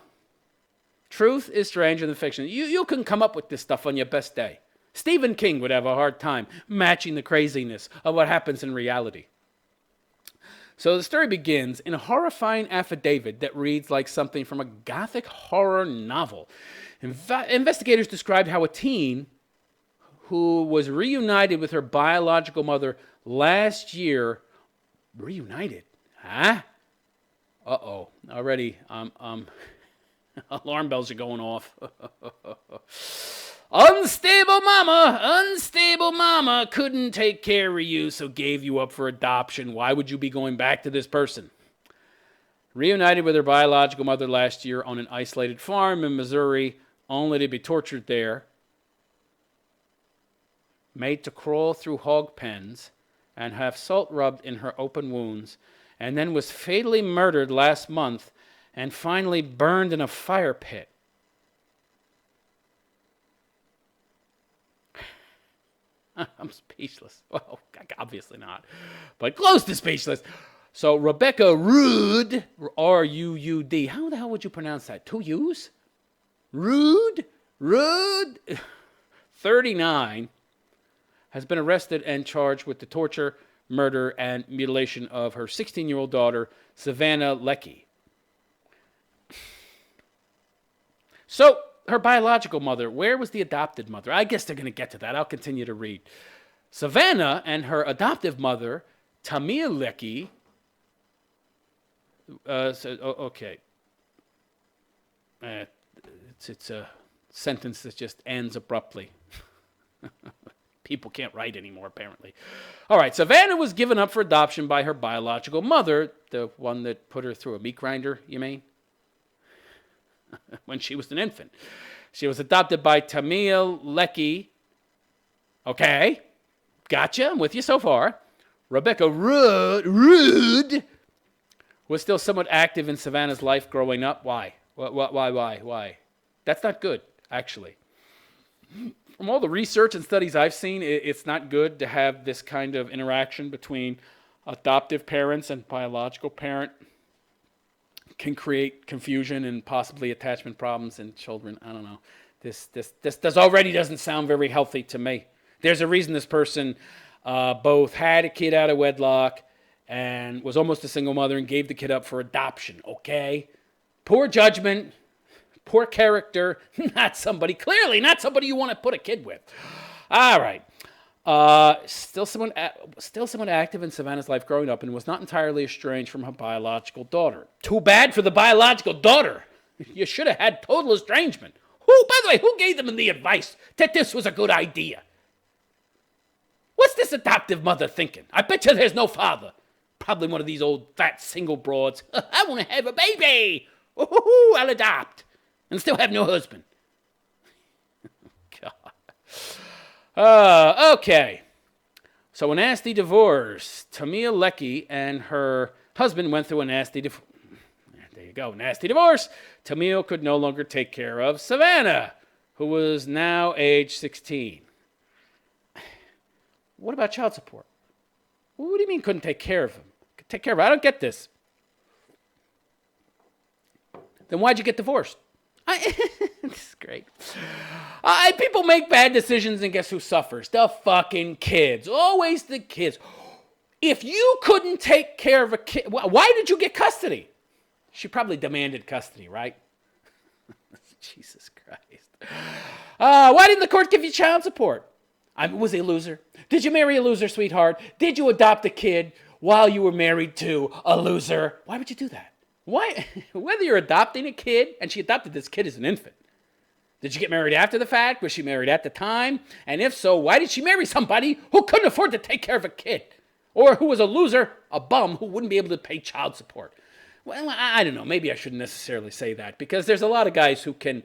Truth is stranger than fiction. You can come up with this stuff on your best day. Stephen King would have a hard time matching the craziness of what happens in reality. So the story begins in a horrifying affidavit that reads like something from a gothic horror novel. Investigators described how a teen who was reunited with her biological mother last year, reunited? Huh? Uh-oh. Already, alarm bells are going off. Unstable mama couldn't take care of you, so gave you up for adoption. Why would you be going back to this person? Reunited with her biological mother last year on an isolated farm in Missouri, only to be tortured there. Made to crawl through hog pens and have salt rubbed in her open wounds, and then was fatally murdered last month and finally burned in a fire pit. I'm speechless. Well, obviously not, but close to speechless. So Rebecca Rude, R-U-U-D. How the hell would you pronounce that? 2 U's? Rude? 39, has been arrested and charged with the torture, murder, and mutilation of her 16-year-old daughter, Savannah Leckie. So, her biological mother, where was the adopted mother? I guess they're going to get to that. I'll continue to read. Savannah and her adoptive mother, Tamia Leckie, okay. It's a sentence that just ends abruptly. People can't write anymore, apparently. All right, Savannah was given up for adoption by her biological mother, the one that put her through a meat grinder, you mean? When she was an infant. She was adopted by Tamia Leckie. Okay, gotcha, I'm with you so far. Rebecca Rude was still somewhat active in Savannah's life growing up. Why? Why? That's not good, actually. From all the research and studies I've seen, it's not good to have this kind of interaction between adoptive parents and biological parent. Can create confusion and possibly attachment problems in children. I don't know. This already doesn't sound very healthy to me. There's a reason this person both had a kid out of wedlock and was almost a single mother and gave the kid up for adoption, okay? Poor judgment, poor character, clearly not somebody you want to put a kid with. All right. Still someone active in Savannah's life growing up and was not entirely estranged from her biological daughter. Too bad for the biological daughter. You should have had total estrangement. By the way, who gave them the advice that this was a good idea? What's this adoptive mother thinking? I bet you there's no father. Probably one of these old fat single broads. I want to have a baby. I'll adopt. And still have no husband. God. Okay. So a nasty divorce. Tamia Leckie and her husband went through a nasty divorce. There you go. Nasty divorce. Tamia could no longer take care of Savannah, who was now age 16. What about child support? What do you mean couldn't take care of him? Could take care of him. I don't get this. Then why'd you get divorced? This is great. People make bad decisions and guess who suffers? The fucking kids. Always the kids. If you couldn't take care of a kid, why did you get custody? She probably demanded custody, right? Jesus Christ. Why didn't the court give you child support? Was he a loser? Did you marry a loser, sweetheart? Did you adopt a kid while you were married to a loser? Why would you do that? Why? Whether you're adopting a kid, and she adopted this kid as an infant. Did she get married after the fact? Was she married at the time? And if so, why did she marry somebody who couldn't afford to take care of a kid? Or who was a loser, a bum, who wouldn't be able to pay child support? Well, I don't know. Maybe I shouldn't necessarily say that, because there's a lot of guys who can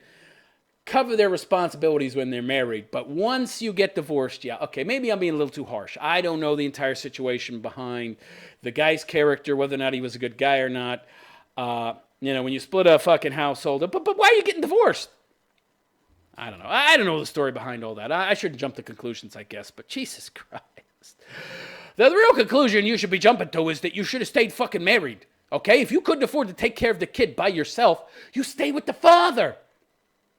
cover their responsibilities when they're married. But once you get divorced, yeah, okay, maybe I'm being a little too harsh. I don't know the entire situation behind the guy's character, whether or not he was a good guy or not. When you split a fucking household, but why are you getting divorced? I don't know. I don't know the story behind all that. I shouldn't jump to conclusions, I guess, but Jesus Christ. The real conclusion you should be jumping to is that you should have stayed fucking married, okay? If you couldn't afford to take care of the kid by yourself, you stay with the father.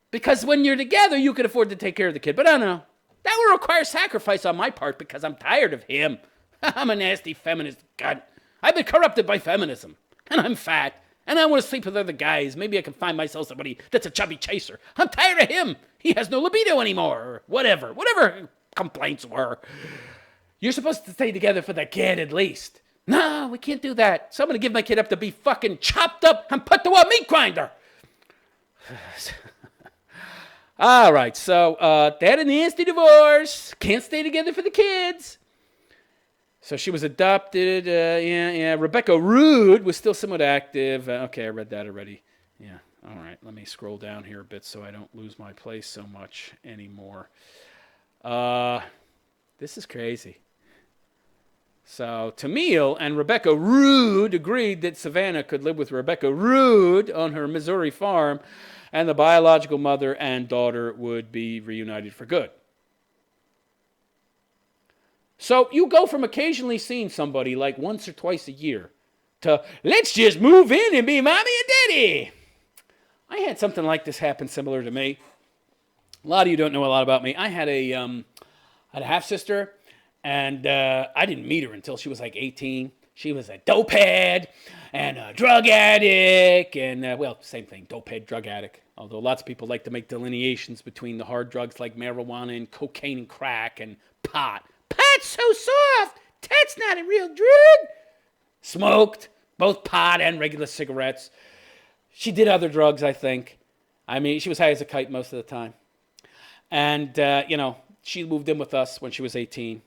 Because when you're together, you can afford to take care of the kid. But I don't know. That would require sacrifice on my part because I'm tired of him. I'm a nasty feminist cunt. I've been corrupted by feminism. And I'm fat. And I want to sleep with other guys. Maybe I can find myself somebody that's a chubby chaser. I'm tired of him. He has no libido anymore. Or whatever complaints were. You're supposed to stay together for the kid at least. No, we can't do that. So I'm going to give my kid up to be fucking chopped up and put to a meat grinder. All right, so they had a nasty divorce. Can't stay together for the kids. So she was adopted. Rebecca Rood was still somewhat active. Okay, I read that already. Yeah, all right. Let me scroll down here a bit so I don't lose my place so much anymore. This is crazy. So Tamil and Rebecca Rood agreed that Savannah could live with Rebecca Rood on her Missouri farm, and the biological mother and daughter would be reunited for good. So you go from occasionally seeing somebody like once or twice a year to let's just move in and be mommy and daddy. I had something like this happen similar to me. A lot of you don't know a lot about me. I had a half-sister, and I didn't meet her until she was like 18. She was a dopehead and a drug addict, and, same thing, dopehead, drug addict. Although lots of people like to make delineations between the hard drugs like marijuana and cocaine and crack and pot. Pot's so soft, that's not a real drug. Smoked, both pot and regular cigarettes. She did other drugs, I think. I mean, she was high as a kite most of the time. And, she moved in with us when she was 18.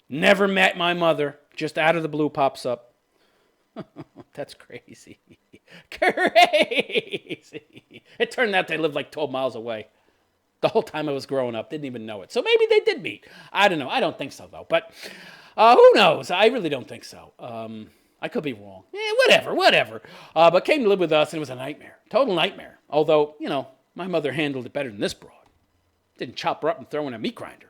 Never met my mother. Just out of the blue pops up. That's crazy. Crazy. It turned out they lived like 12 miles away. The whole time I was growing up. Didn't even know it. So maybe they did meet. I don't know. I don't think so, though. But who knows? I really don't think so. I could be wrong. Whatever. But came to live with us, and it was a nightmare. Total nightmare. Although, my mother handled it better than this broad. Didn't chop her up and throw her in a meat grinder.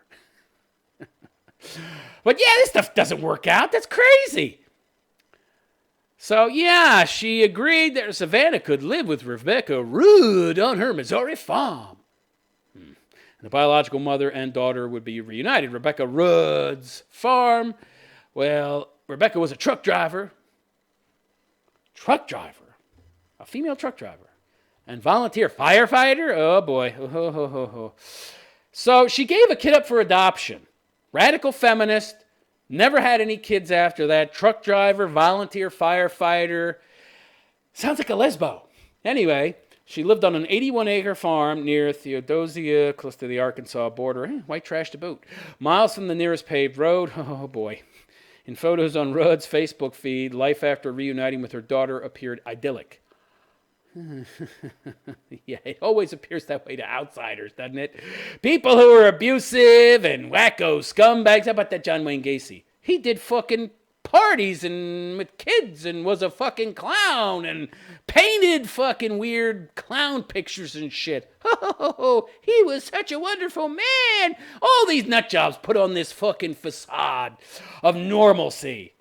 But yeah, this stuff doesn't work out. That's crazy. So yeah, she agreed that Savannah could live with Rebecca Rood on her Missouri farm. And the biological mother and daughter would be reunited. Rebecca Rood's farm. Well, Rebecca was a truck driver. A female truck driver. And volunteer firefighter? Oh, boy. So she gave a kid up for adoption. Radical feminist. Never had any kids after that. Truck driver, volunteer firefighter. Sounds like a lesbo. Anyway, she lived on an 81-acre farm near Theodosia, close to the Arkansas border. White trash to boot. Miles from the nearest paved road. Oh, boy. In photos on Rudd's Facebook feed, life after reuniting with her daughter appeared idyllic. Yeah, it always appears that way to outsiders, doesn't it? People who are abusive and wacko scumbags. How about that John Wayne Gacy? He did fucking parties and with kids and was a fucking clown and painted fucking weird clown pictures and shit. Oh, he was such a wonderful man. All these nut jobs put on this fucking facade of normalcy.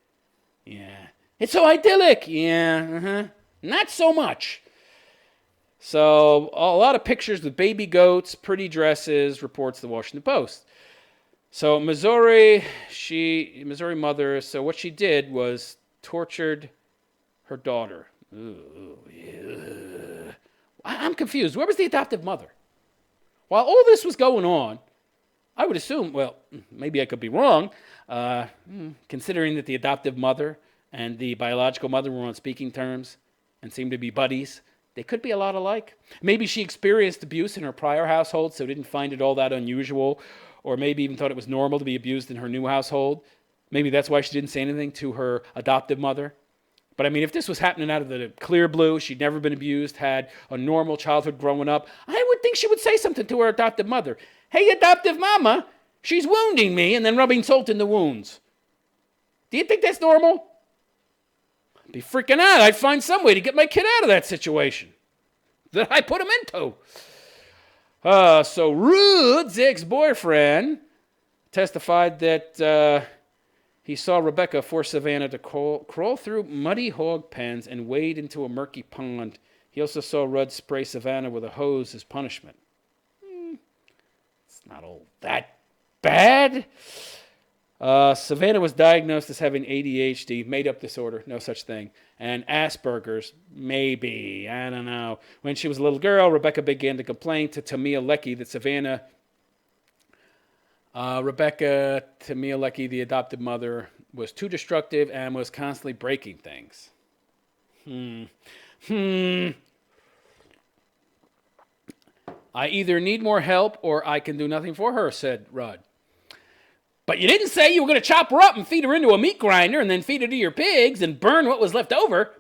Yeah. It's so idyllic. Yeah, Not so much. So, a lot of pictures with baby goats, pretty dresses, reports the Washington Post. So, Missouri mother, so what she did was tortured her daughter. Ooh, yeah. I'm confused. Where was the adoptive mother? While all this was going on, I would assume, well, maybe I could be wrong, considering that the adoptive mother and the biological mother were on speaking terms and seemed to be buddies. They could be a lot alike. Maybe she experienced abuse in her prior household, so didn't find it all that unusual, or maybe even thought it was normal to be abused in her new household. Maybe that's why she didn't say anything to her adoptive mother. But I mean, if this was happening out of the clear blue, she'd never been abused, had a normal childhood growing up, I would think she would say something to her adoptive mother. Hey, adoptive mama, she's wounding me and then rubbing salt in the wounds. Do you think that's normal? Be freaking out. I'd find some way to get my kid out of that situation that I put him into. So Ruth's ex-boyfriend testified that he saw Rebecca force Savannah to crawl through muddy hog pens and wade into a murky pond. He also saw Rudd spray Savannah with a hose as punishment. It's not all that bad. Savannah was diagnosed as having ADHD, made-up disorder, no such thing, and Asperger's, maybe, I don't know. When she was a little girl, Rebecca began to complain to Tamia Leckie that Rebecca Tamia Leckie, the adopted mother, was too destructive and was constantly breaking things. I either need more help or I can do nothing for her, said Rudd. But you didn't say you were going to chop her up and feed her into a meat grinder and then feed her to your pigs and burn what was left over.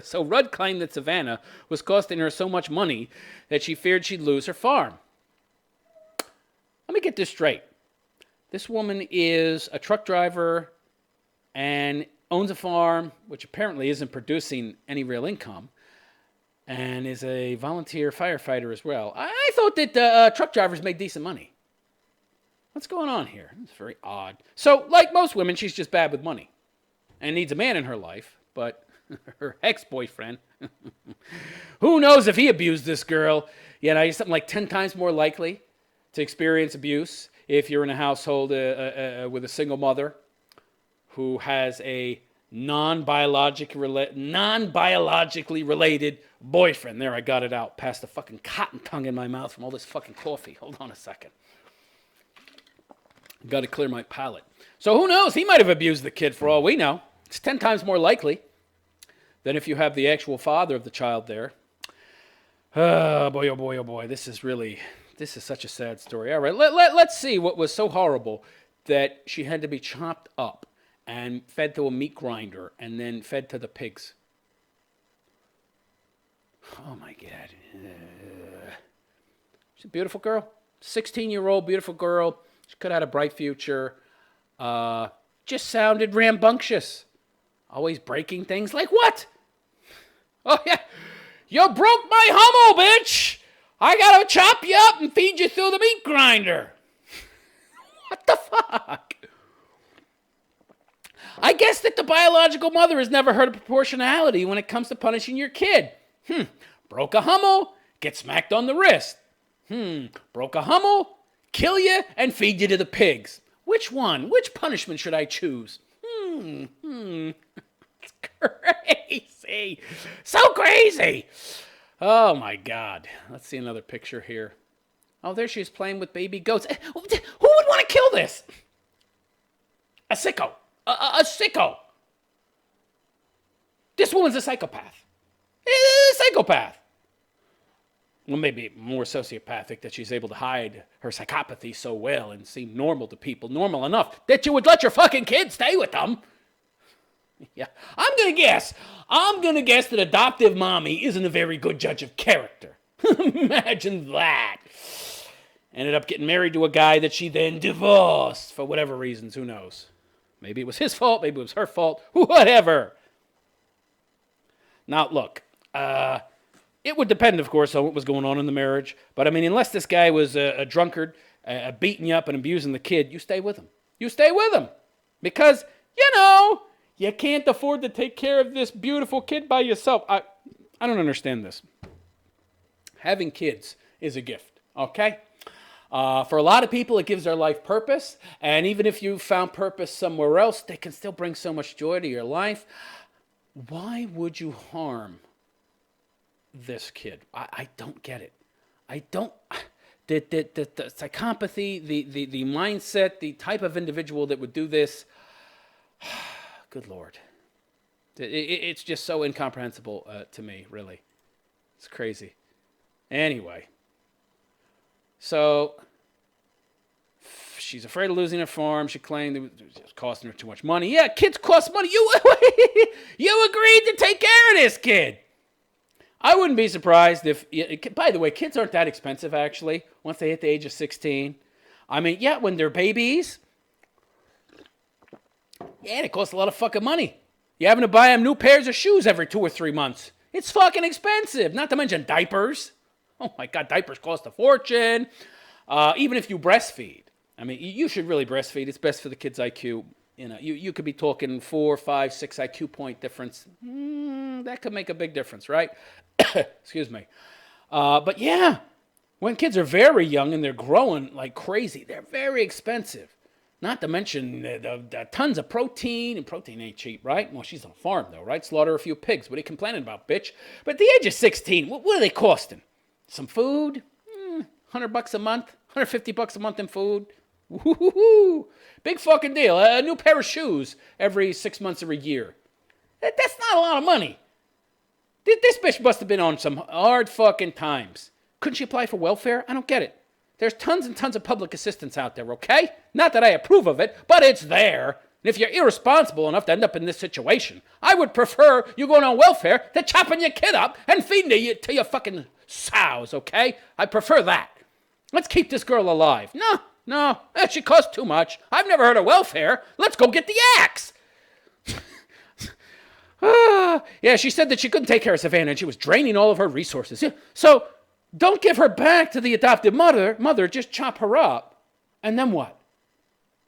So Rudd claimed that Savannah was costing her so much money that she feared she'd lose her farm. Let me get this straight. This woman is a truck driver and owns a farm, which apparently isn't producing any real income, and is a volunteer firefighter as well. I thought that truck drivers made decent money. What's going on here? It's very odd. So, like most women, she's just bad with money and needs a man in her life, but her ex-boyfriend, who knows if he abused this girl? He's something like 10 times more likely to experience abuse if you're in a household with a single mother who has a non-biologically related boyfriend. There, I got it out past the fucking cotton tongue in my mouth from all this fucking coffee. Hold on a second. Got to clear my palate. So who knows? He might have abused the kid for all we know. It's 10 times more likely than if you have the actual father of the child there. Oh boy, oh boy, oh boy. This is such a sad story. All right, let's see what was so horrible that she had to be chopped up and fed to a meat grinder and then fed to the pigs. Oh my God. She's a beautiful girl. 16-year-old beautiful girl. She could have had a bright future. Just sounded rambunctious. Always breaking things. Like what? Oh, yeah. You broke my Hummel, bitch. I gotta chop you up and feed you through the meat grinder. What the fuck? I guess that the biological mother has never heard of proportionality when it comes to punishing your kid. Broke a Hummel, get smacked on the wrist. Broke a Hummel, kill you and feed you to the pigs. Which one? Which punishment should I choose? It's crazy. So crazy. Oh my God. Let's see another picture here. Oh, there she is playing with baby goats. Who would want to kill this? A sicko. A sicko. This woman's a psychopath. A psychopath. Well, maybe more sociopathic that she's able to hide her psychopathy so well and seem normal to people. Normal enough that you would let your fucking kid stay with them. Yeah, I'm going to guess that adoptive mommy isn't a very good judge of character. Imagine that. Ended up getting married to a guy that she then divorced for whatever reasons, who knows. Maybe it was his fault, maybe it was her fault, whatever. Now, look, it would depend, of course, on what was going on in the marriage. But, I mean, unless this guy was a drunkard, beating you up and abusing the kid, you stay with him. You stay with him. Because, you can't afford to take care of this beautiful kid by yourself. I don't understand this. Having kids is a gift, okay? For a lot of people, it gives their life purpose. And even if you found purpose somewhere else, they can still bring so much joy to your life. Why would you harm this kid? I don't get it. I don't. The psychopathy, the mindset, the type of individual that would do this. Good Lord. It's just so incomprehensible to me, really. It's crazy. Anyway. So, she's afraid of losing her farm. She claimed it was costing her too much money. Yeah, kids cost money. You agreed to take care of this kid. I wouldn't be surprised if, by the way, kids aren't that expensive, actually, once they hit the age of 16. I mean, yeah, when they're babies, yeah, it costs a lot of fucking money. You're having to buy them new pairs of shoes every 2 or 3 months. It's fucking expensive, not to mention diapers. Oh my God, diapers cost a fortune. Even if you breastfeed. I mean, you should really breastfeed. It's best for the kid's IQ. You could be talking 4, 5, 6 IQ point difference. That could make a big difference, right? Excuse me. But yeah, when kids are very young and they're growing like crazy, they're very expensive. Not to mention the tons of protein, and protein ain't cheap, right? Well, she's on a farm though, right? Slaughter a few pigs. What are you complaining about, bitch? But at the age of 16, what are they costing? Some food? $100 a month? $150 a month in food? Woo-hoo-hoo. Big fucking deal. A new pair of shoes every 6 months or a year. That's not a lot of money. This bitch must have been on some hard fucking times. Couldn't she apply for welfare? I don't get it. There's tons and tons of public assistance out there, okay? Not that I approve of it, but it's there. And if you're irresponsible enough to end up in this situation, I would prefer you going on welfare to chopping your kid up and feeding it to your fucking sows, okay? I prefer that. Let's keep this girl alive. No, she costs too much. I've never heard of welfare. Let's go get the axe. Yeah, she said that she couldn't take care of Savannah and she was draining all of her resources. Yeah, so don't give her back to the adoptive mother, just chop her up. And then what?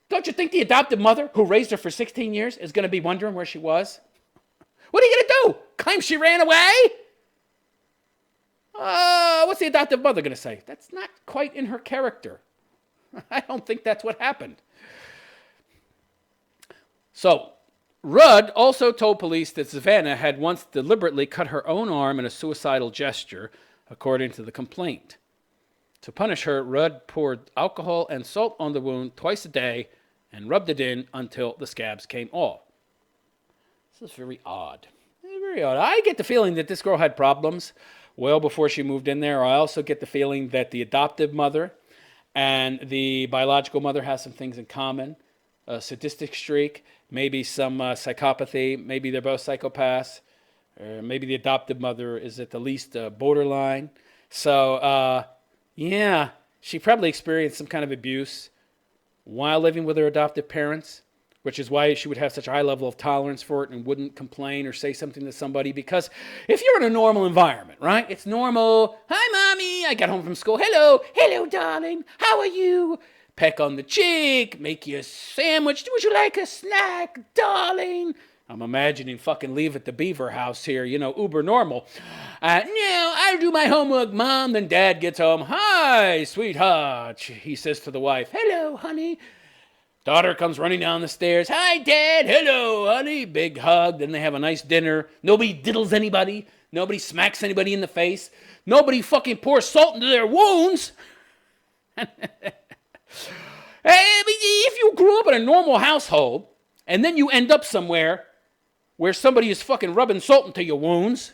Don't you think the adoptive mother who raised her for 16 years is going to be wondering where she was? What are you going to do? Claim she ran away? What's the adoptive mother going to say? That's not quite in her character. I don't think that's what happened. So, Rudd also told police that Savannah had once deliberately cut her own arm in a suicidal gesture, according to the complaint. To punish her, Rudd poured alcohol and salt on the wound twice a day and rubbed it in until the scabs came off. This is very odd. Very odd. I get the feeling that this girl had problems well before she moved in there. I also get the feeling that the adoptive mother and the biological mother has some things in common. A sadistic streak, maybe some psychopathy, maybe they're both psychopaths, or maybe the adoptive mother is at the least borderline. So, yeah, she probably experienced some kind of abuse while living with her adoptive parents, which is why she would have such a high level of tolerance for it and wouldn't complain or say something to somebody. Because if you're in a normal environment, right, it's normal. Hi, Mommy, I got home from school. Hello, darling, how are you? Peck on the cheek, make you a sandwich. Would you like a snack, darling? I'm imagining fucking Leave at the Beaver house here, uber normal. No, I'll do my homework, Mom. Then Dad gets home. Hi, sweetheart, he says to the wife. Hello, honey. Daughter comes running down the stairs. Hi, Dad. Hello, honey. Big hug. Then they have a nice dinner. Nobody diddles anybody. Nobody smacks anybody in the face. Nobody fucking pours salt into their wounds. If you grew up in a normal household and then you end up somewhere where somebody is fucking rubbing salt into your wounds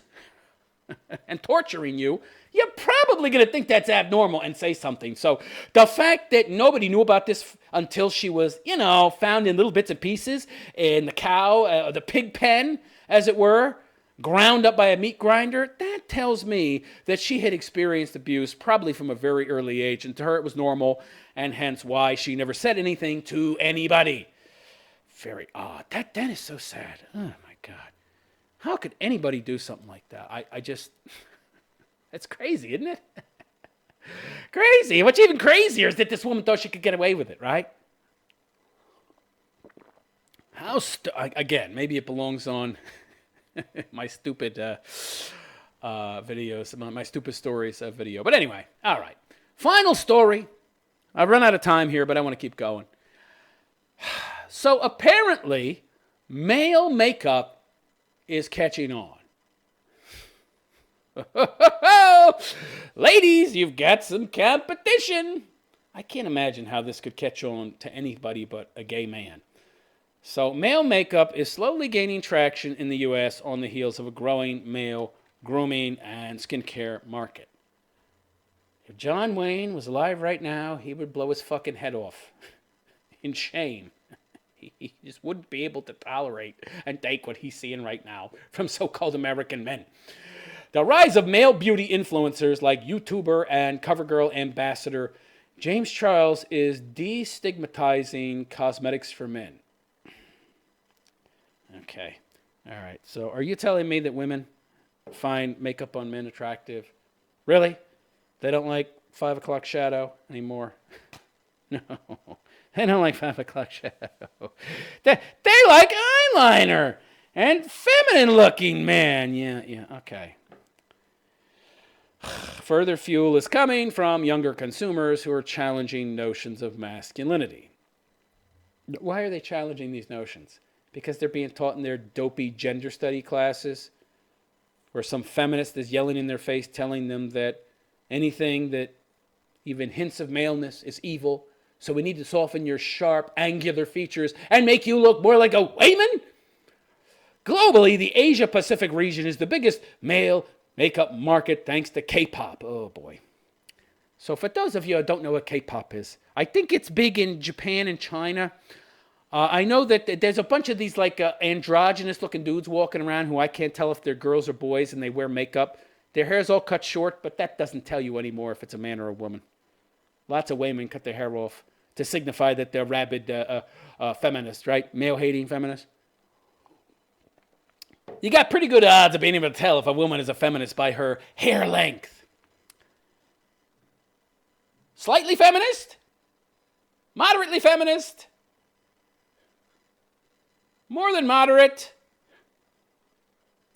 and torturing you, you're probably going to think that's abnormal and say something. So the fact that nobody knew about this until she was, found in little bits and pieces in the pig pen, as it were, ground up by a meat grinder, that tells me that she had experienced abuse probably from a very early age, and to her it was normal, and hence why she never said anything to anybody. Very odd. That is so sad. Oh my God. How could anybody do something like that? I just, it's crazy, isn't it? Crazy. What's even crazier is that this woman thought she could get away with it, right? Again, maybe it belongs on my stupid videos, my stupid stories video. But anyway, all right. Final story. I've run out of time here, but I want to keep going. So apparently, male makeup is catching on. Ladies, you've got some competition. I can't imagine how this could catch on to anybody but a gay man. So male makeup is slowly gaining traction in the U.S. on the heels of a growing male grooming and skincare market. If John Wayne was alive right now, he would blow his fucking head off in shame. He just wouldn't be able to tolerate and take what he's seeing right now from so-called American men. The rise of male beauty influencers like YouTuber and CoverGirl ambassador James Charles is destigmatizing cosmetics for men. Okay. All right. So are you telling me that women find makeup on men attractive? Really? They don't like 5 o'clock shadow anymore? No. They don't like 5 o'clock shadow. They like eyeliner and feminine looking man. Yeah. Okay. Further fuel is coming from younger consumers who are challenging notions of masculinity. Why are they challenging these notions? Because they're being taught in their dopey gender study classes, where some feminist is yelling in their face, telling them that anything that even hints of maleness is evil. So we need to soften your sharp, angular features and make you look more like a Wayman? Globally, the Asia-Pacific region is the biggest male makeup market thanks to K-pop. Oh, boy. So for those of you who don't know what K-pop is, I think it's big in Japan and China. I know that there's a bunch of these like androgynous-looking dudes walking around who I can't tell if they're girls or boys, and they wear makeup. Their hair's all cut short, but that doesn't tell you anymore if it's a man or a woman. Lots of women cut their hair off to signify that they're rabid feminists, right? Male-hating feminists. You got pretty good odds of being able to tell if a woman is a feminist by her hair length. Slightly feminist? Moderately feminist? More than moderate?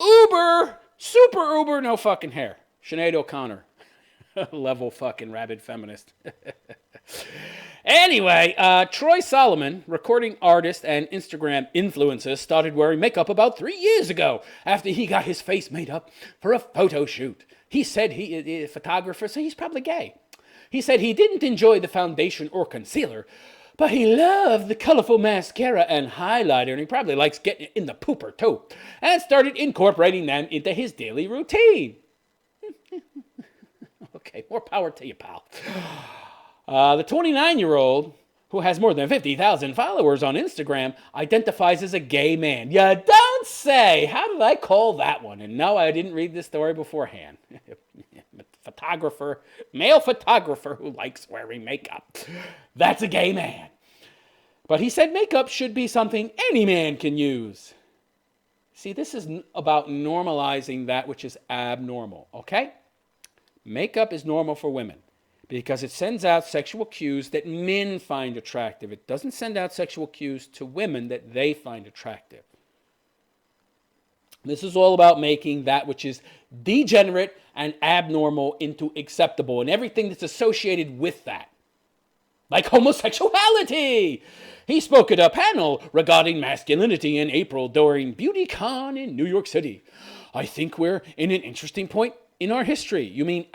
Uber? Super uber, no fucking hair. Sinead O'Connor. Level fucking rabid feminist. Anyway, Troy Solomon, recording artist and Instagram influencer, started wearing makeup about 3 years ago after he got his face made up for a photo shoot. He said he is a photographer, so he's probably gay. He said he didn't enjoy the foundation or concealer, but he loved the colorful mascara and highlighter, and he probably likes getting in the pooper too, and started incorporating them into his daily routine. Okay, more power to you, pal. The 29-year-old, who has more than 50,000 followers on Instagram, identifies as a gay man. You don't say! How did I call that one? And no, I didn't read this story beforehand. Male photographer who likes wearing makeup. That's a gay man. But he said makeup should be something any man can use. See, this is about normalizing that which is abnormal, okay? Makeup is normal for women because it sends out sexual cues that men find attractive. It doesn't send out sexual cues to women that they find attractive. This is all about making that which is degenerate and abnormal into acceptable and everything that's associated with that. Like homosexuality. He spoke at a panel regarding masculinity in April during BeautyCon in New York City. I think we're in an interesting point in our history. You mean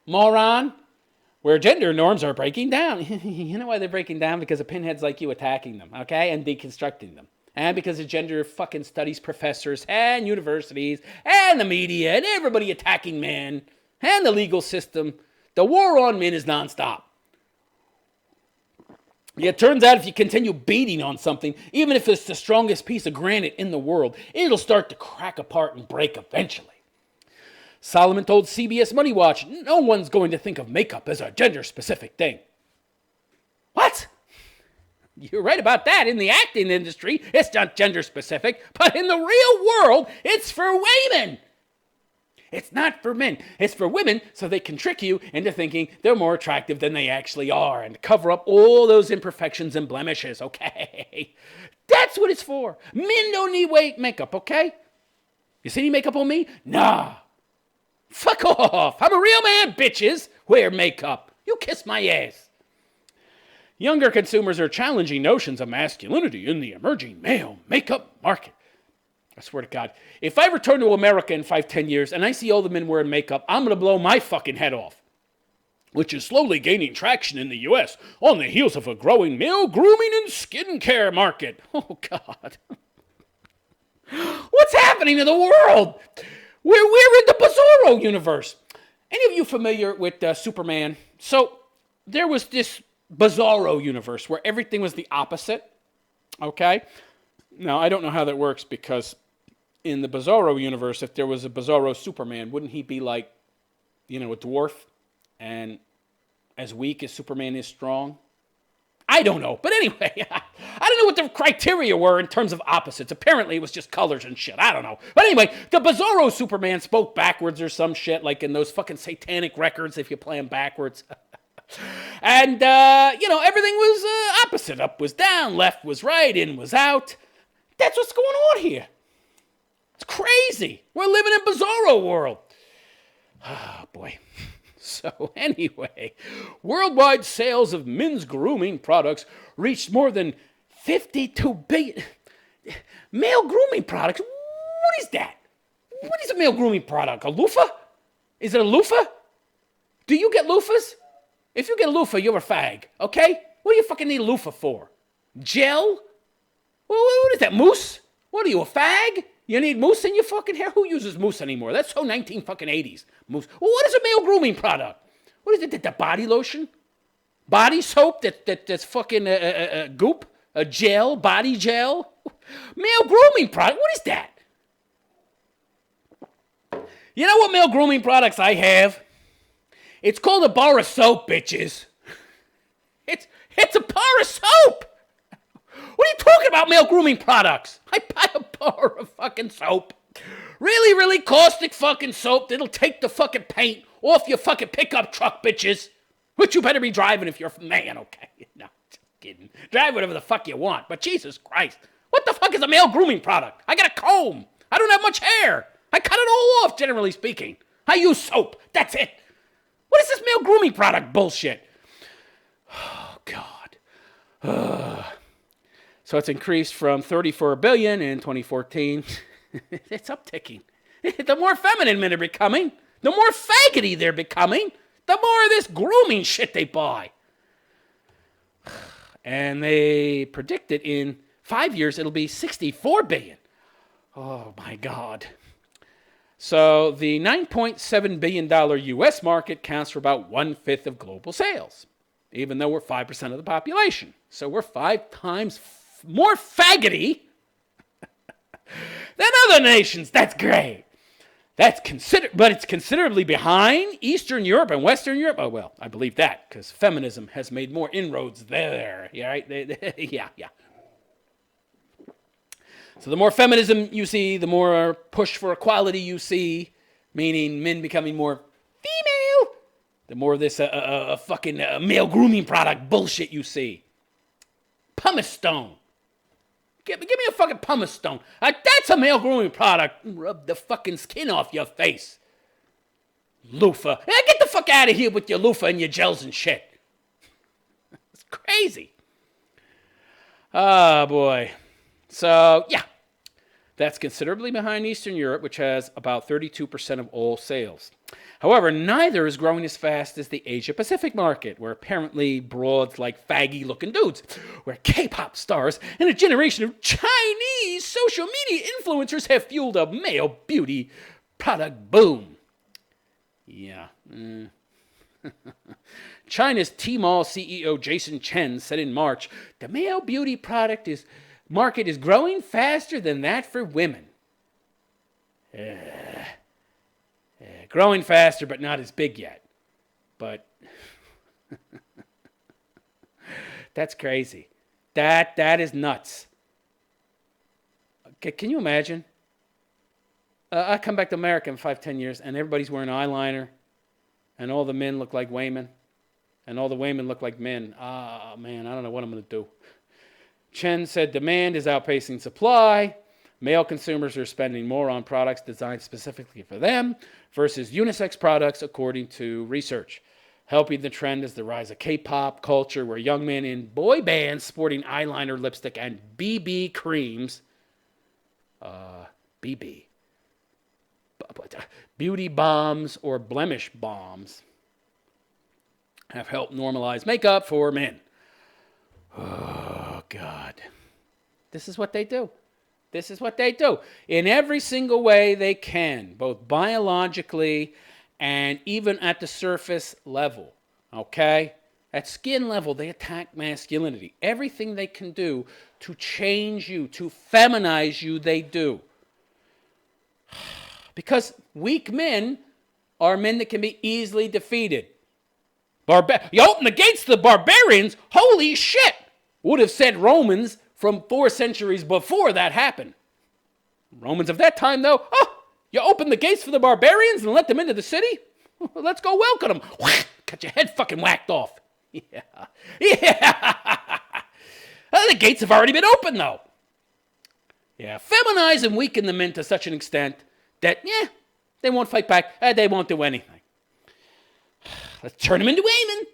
moron? Where gender norms are breaking down. You know why they're breaking down? Because of pinheads like you attacking them, okay? And deconstructing them. And because of gender fucking studies professors and universities and the media and everybody attacking men and the legal system. The war on men is nonstop. It turns out if you continue beating on something, even if it's the strongest piece of granite in the world, it'll start to crack apart and break eventually. Solomon told CBS Money Watch, no one's going to think of makeup as a gender-specific thing. What? You're right about that. In the acting industry, it's not gender-specific, but in the real world, it's for women. It's not for men. It's for women so they can trick you into thinking they're more attractive than they actually are and cover up all those imperfections and blemishes, okay? That's what it's for. Men don't need makeup, okay? You see any makeup on me? Nah. Fuck off. I'm a real man, bitches. Wear makeup. You kiss my ass. Younger consumers are challenging notions of masculinity in the emerging male makeup market. I swear to God, if I return to America in 5-10 years and I see all the men wearing makeup, I'm going to blow my fucking head off. Which is slowly gaining traction in the U.S. on the heels of a growing male grooming and skincare market. Oh, God. What's happening to the world? We're in the Bizarro universe. Any of you familiar with Superman? So there was this Bizarro universe where everything was the opposite. Okay? Now, I don't know how that works because in the Bizarro universe, if there was a Bizarro Superman, wouldn't he be like, a dwarf and as weak as Superman is strong? I don't know. But anyway, I don't know what the criteria were in terms of opposites. Apparently, it was just colors and shit. I don't know. But anyway, the Bizarro Superman spoke backwards or some shit, like in those fucking satanic records if you play them backwards. And, everything was opposite. Up was down, left was right, in was out. That's what's going on here. It's crazy. We're living in Bizarro world. Oh, boy. So anyway, worldwide sales of men's grooming products reached more than 52 billion. Male grooming products? What is that? What is a male grooming product? A loofah? Is it a loofah? Do you get loofahs? If you get a loofah, you're a fag, okay? What do you fucking need loofah for? Gel? What is that, mousse? What are you, a fag? You need mousse in your fucking hair? Who uses mousse anymore? That's so 1980s. Mousse. Well, what is a male grooming product? What is it? The body lotion? Body soap that's fucking goop? A gel? Body gel? Male grooming product? What is that? You know what male grooming products I have? It's called a bar of soap, bitches. It's a bar of soap. What are you talking about, male grooming products? I buy a bar of fucking soap. Really, really caustic fucking soap that'll take the fucking paint off your fucking pickup truck, bitches. Which you better be driving if you're a man, okay? No, just kidding. Drive whatever the fuck you want. But Jesus Christ, what the fuck is a male grooming product? I got a comb. I don't have much hair. I cut it all off, generally speaking. I use soap. That's it. What is this male grooming product bullshit? Oh, God. So it's increased from $34 billion in 2014. It's upticking. The more feminine men are becoming, the more faggoty they're becoming, the more of this grooming shit they buy. And they predict it in 5 years it'll be $64 billion. Oh, my God. So the $9.7 billion U.S. market counts for about 1/5 of global sales, even though we're 5% of the population. So we're 5 times more faggoty than other nations. That's great. But it's considerably behind Eastern Europe and Western Europe. Oh, well, I believe that because feminism has made more inroads there. Yeah, right? Yeah. So the more feminism you see, the more push for equality you see, meaning men becoming more female, the more this fucking male grooming product bullshit you see. Pumice stone. Give me a fucking pumice stone. That's a male grooming product. Rub the fucking skin off your face. Loofah. Get the fuck out of here with your loofah and your gels and shit. It's crazy. Oh, boy. So, yeah. That's considerably behind Eastern Europe, which has about 32% of all sales. However, neither is growing as fast as the Asia-Pacific market, where apparently broads like faggy-looking dudes, where K-pop stars and a generation of Chinese social media influencers have fueled a male beauty product boom. Yeah. China's Tmall CEO Jason Chen said in March, the male beauty market is growing faster than that for women. Growing faster, but not as big yet. But that's crazy. That is nuts. Okay, can you imagine? I come back to America in 5-10 years, and everybody's wearing eyeliner, and all the men look like women, and all the women look like men. Ah, man, I don't know what I'm going to do. Chen said demand is outpacing supply. Male consumers are spending more on products designed specifically for them versus unisex products, according to research. Helping the trend is the rise of K-pop culture, where young men in boy bands sporting eyeliner, lipstick, and BB creams, beauty bombs or blemish bombs, have helped normalize makeup for men. Oh, God. This is what they do. This is what they do. In every single way they can, both biologically and even at the surface level. Okay? At skin level, they attack masculinity. Everything they can do to change you, to feminize you, they do. Because weak men are men that can be easily defeated. You open the gates to the barbarians, holy shit, would have said Romans from 4 centuries before that happened. Romans of that time, though, you open the gates for the barbarians and let them into the city? Let's go welcome them. Got your head fucking whacked off. Yeah. The gates have already been opened, though. Yeah, feminize and weaken the men to such an extent that, they won't fight back. They won't do anything. Let's turn them into women.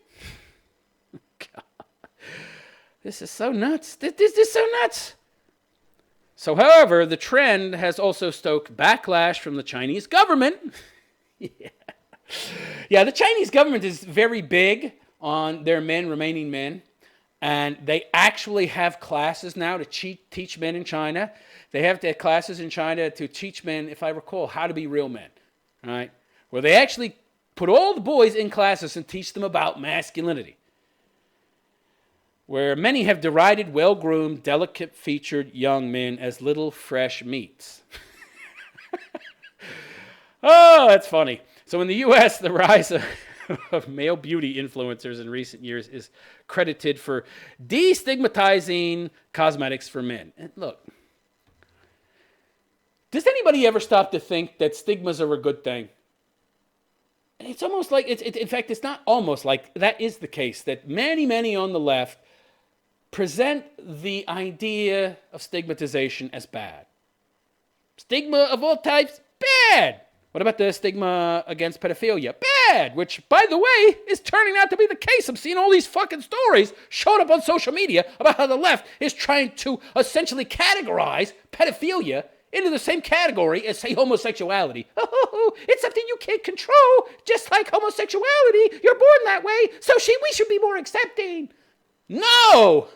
This is so nuts. This is so nuts. So, however, the trend has also stoked backlash from the Chinese government. Yeah, the Chinese government is very big on their men remaining men. And they actually have classes now to teach men in China. They have classes in China to teach men, if I recall, how to be real men, right? Where they actually put all the boys in classes and teach them about masculinity. Where many have derided well-groomed, delicate-featured young men as little fresh meats. Oh, that's funny. So in the U.S., the rise of male beauty influencers in recent years is credited for destigmatizing cosmetics for men. And look, does anybody ever stop to think that stigmas are a good thing? It's almost like, in fact, it's not almost like, that is the case, that many on the left present the idea of stigmatization as bad. Stigma of all types, bad. What about the stigma against pedophilia? Bad, which, by the way, is turning out to be the case. I'm seeing all these fucking stories showing up on social media about how the left is trying to essentially categorize pedophilia into the same category as, say, homosexuality. Oh, it's something you can't control, just like homosexuality. You're born that way, so we should be more accepting. No,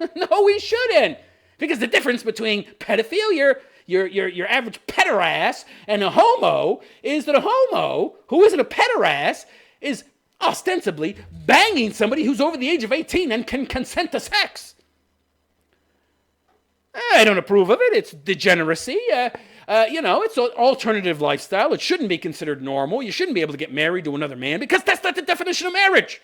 we shouldn't. Because the difference between pedophilia, your average pederast, and a homo is that a homo who isn't a pederast is ostensibly banging somebody who's over the age of 18 and can consent to sex. I don't approve of it. It's degeneracy. It's an alternative lifestyle. It shouldn't be considered normal. You shouldn't be able to get married to another man because that's not the definition of marriage.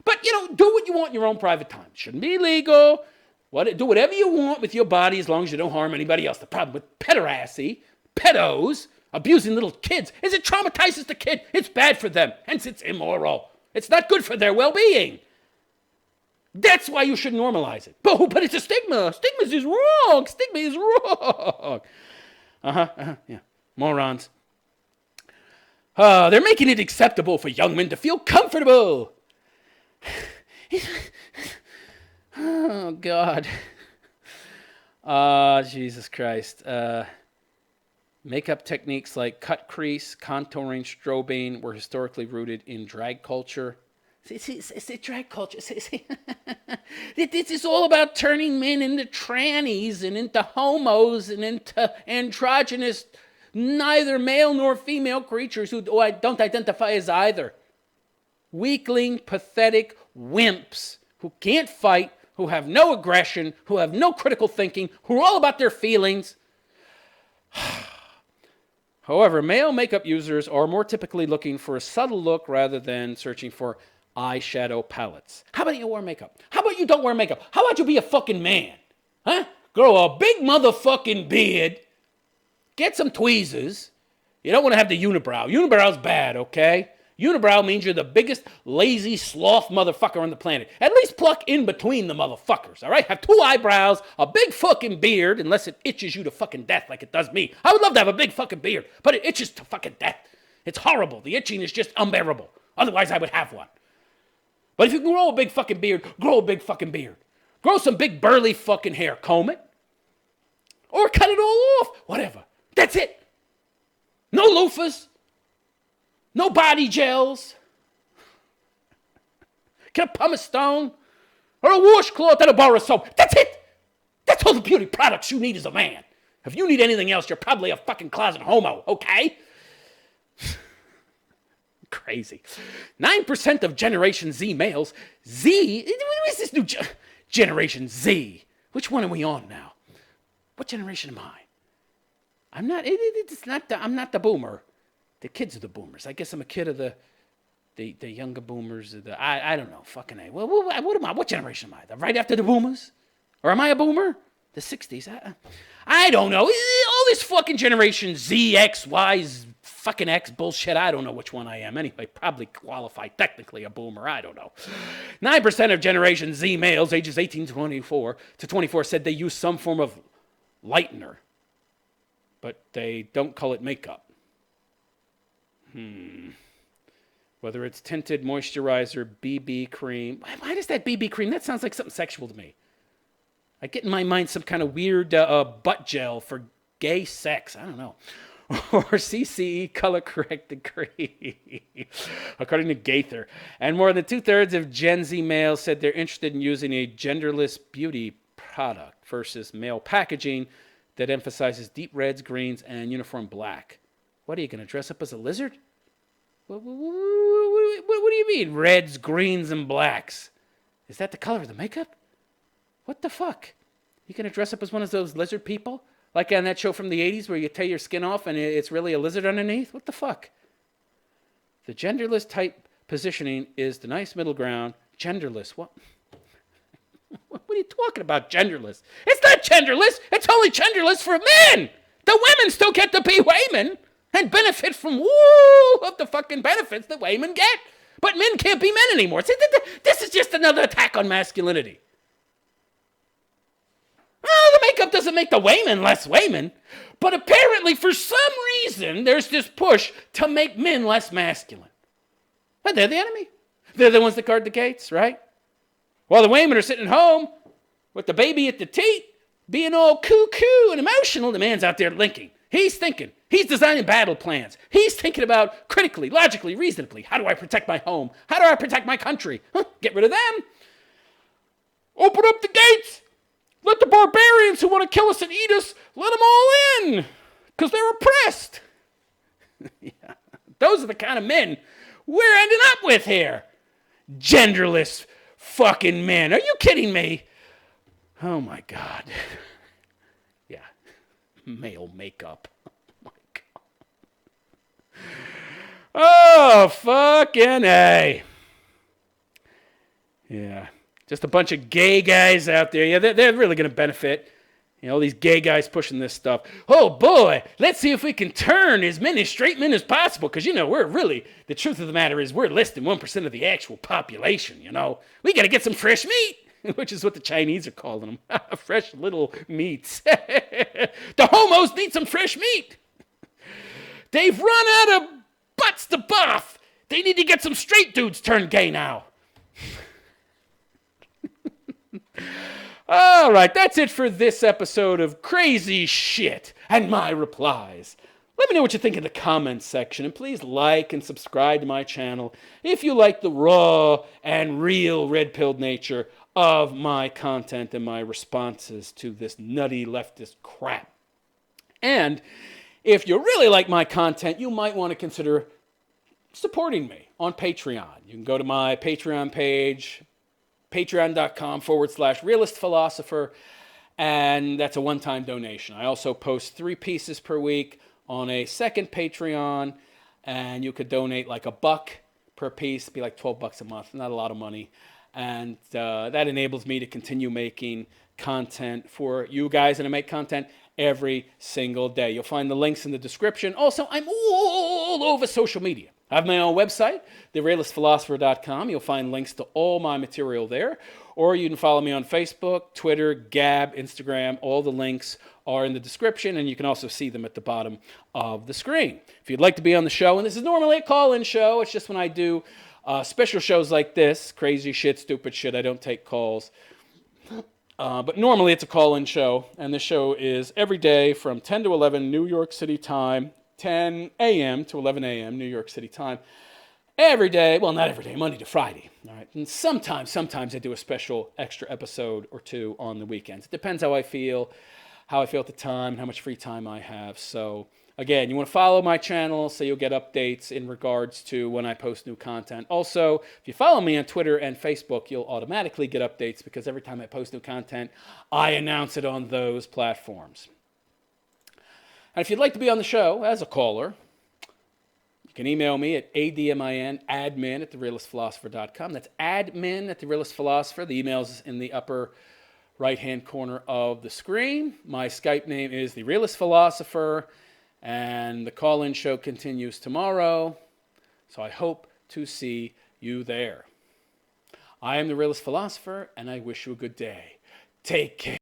But, do what you want in your own private time. It shouldn't be illegal. Do whatever you want with your body as long as you don't harm anybody else. The problem with pederasty, pedos, abusing little kids, is it traumatizes the kid. It's bad for them. Hence, it's immoral. It's not good for their well-being. That's why you should normalize it. But it's a stigma. Stigma is wrong. Stigma is wrong. Yeah. Morons. They're making it acceptable for young men to feel comfortable. Oh, God. Jesus Christ. Makeup techniques like cut crease, contouring, strobing were historically rooted in drag culture. See, drag culture. See. This is all about turning men into trannies and into homos and into androgynous, neither male nor female creatures who don't identify as either. Weakling, pathetic wimps who can't fight, who have no aggression, who have no critical thinking, who are all about their feelings. However, male makeup users are more typically looking for a subtle look rather than searching for eyeshadow palettes. How about you wear makeup? How about you don't wear makeup? How about you be a fucking man? Huh? Grow a big motherfucking beard. Get some tweezers. You don't want to have the unibrow. Unibrow's bad, okay? Unibrow means you're the biggest lazy sloth motherfucker on the planet. At least pluck in between the motherfuckers, all right? Have two eyebrows, a big fucking beard, unless it itches you to fucking death like it does me. I would love to have a big fucking beard, but it itches to fucking death. It's horrible. The itching is just unbearable. Otherwise, I would have one. But if you can grow a big fucking beard, grow a big fucking beard. Grow some big burly fucking hair. Comb it. Or cut it all off. Whatever. That's it. No loofahs. No body gels. Get a pumice stone. Or a washcloth and a bar of soap. That's it. That's all the beauty products you need as a man. If you need anything else, you're probably a fucking closet homo, okay? Crazy. 9% of Generation Z males. Z? What is this new Generation Z? Which one are we on now? What generation am I? I'm not. I'm not the boomer. The kids are the boomers. I guess I'm a kid of the younger boomers. I don't know. Fucking A. Well, what am I? What generation am I? Right after the boomers? Or am I a boomer? The 60s? I don't know. All this fucking Generation Z, X, Y, fucking X bullshit. I don't know which one I am. Anyway, probably qualify technically a boomer. I don't know. 9% of Generation Z males ages 18 to 24 said they use some form of lightener, but they don't call it makeup. Whether it's tinted moisturizer, BB cream. Why does that BB cream? That sounds like something sexual to me. I get in my mind some kind of weird butt gel for gay sex. I don't know. or CCE color corrected gray, according to Gaither. And more than 2/3 of Gen Z males said they're interested in using a genderless beauty product versus male packaging that emphasizes deep reds, greens, and uniform black. What are you going to dress up as a lizard? What do you mean, reds, greens, and blacks? Is that the color of the makeup? What the fuck? You going to dress up as one of those lizard people? Like on that show from the 80s where you tear your skin off and it's really a lizard underneath? What the fuck? The genderless type positioning is the nice middle ground. Genderless. What? What are you talking about, genderless? It's not genderless. It's only genderless for men. The women still get to be women and benefit from all of the fucking benefits that women get. But men can't be men anymore. See, this is just another attack on masculinity. Oh, the makeup doesn't make the women less women. But apparently, for some reason, there's this push to make men less masculine. But they're the enemy. They're the ones that guard the gates, right? While the women are sitting home with the baby at the teat, being all cuckoo and emotional, the man's out there linking. He's thinking. He's designing battle plans. He's thinking about critically, logically, reasonably. How do I protect my home? How do I protect my country? Get rid of them. Open up the gates. Let the barbarians who want to kill us and eat us, let them all in. Because they're oppressed. Yeah. Those are the kind of men we're ending up with here. Genderless fucking men. Are you kidding me? Oh my God. Yeah. Male makeup. Oh my God. Oh, fucking A. Yeah. Just a bunch of gay guys out there. Yeah, they're really going to benefit. You know, these gay guys pushing this stuff. Oh, boy, let's see if we can turn as many straight men as possible. Because, you know, the truth of the matter is we're less than 1% of the actual population, you know. We got to get some fresh meat, which is what the Chinese are calling them. Fresh little meats. The homos need some fresh meat. They've run out of butts to buff. They need to get some straight dudes turned gay now. All right, that's it for this episode of Crazy Shit and My Replies. Let me know what you think in the comments section, and please like and subscribe to my channel if you like the raw and real red-pilled nature of my content and my responses to this nutty leftist crap. And if you really like my content, you might want to consider supporting me on Patreon. You can go to my Patreon page, patreon.com/realistphilosopher, and that's a one-time donation. I also post 3 pieces per week on a second Patreon, and you could donate like $1 per piece, it'd be like $12 a month, not a lot of money, and that enables me to continue making content for you guys, and I make content every single day. You'll find the links in the description. Also, I'm all over social media. I have my own website, therealistphilosopher.com. You'll find links to all my material there. Or you can follow me on Facebook, Twitter, Gab, Instagram. All the links are in the description, and you can also see them at the bottom of the screen. If you'd like to be on the show, and this is normally a call-in show, it's just when I do special shows like this, crazy shit, stupid shit, I don't take calls. But normally it's a call-in show, and this show is every day from 10 to 11 New York City time, 10 a.m. to 11 a.m. New York City time. Every day, well, not every day, Monday to Friday. All right, and sometimes I do a special extra episode or 2 on the weekends. It depends how I feel at the time, how much free time I have. So again, you want to follow my channel so you'll get updates in regards to when I post new content. Also, if you follow me on Twitter and Facebook, you'll automatically get updates because every time I post new content, I announce it on those platforms. And if you'd like to be on the show as a caller, you can email me at admin@therealistphilosopher.com. That's admin@therealistphilosopher. The email's in the upper right-hand corner of the screen. My Skype name is The Realist Philosopher, and the call-in show continues tomorrow, so I hope to see you there. I am The Realist Philosopher, and I wish you a good day. Take care.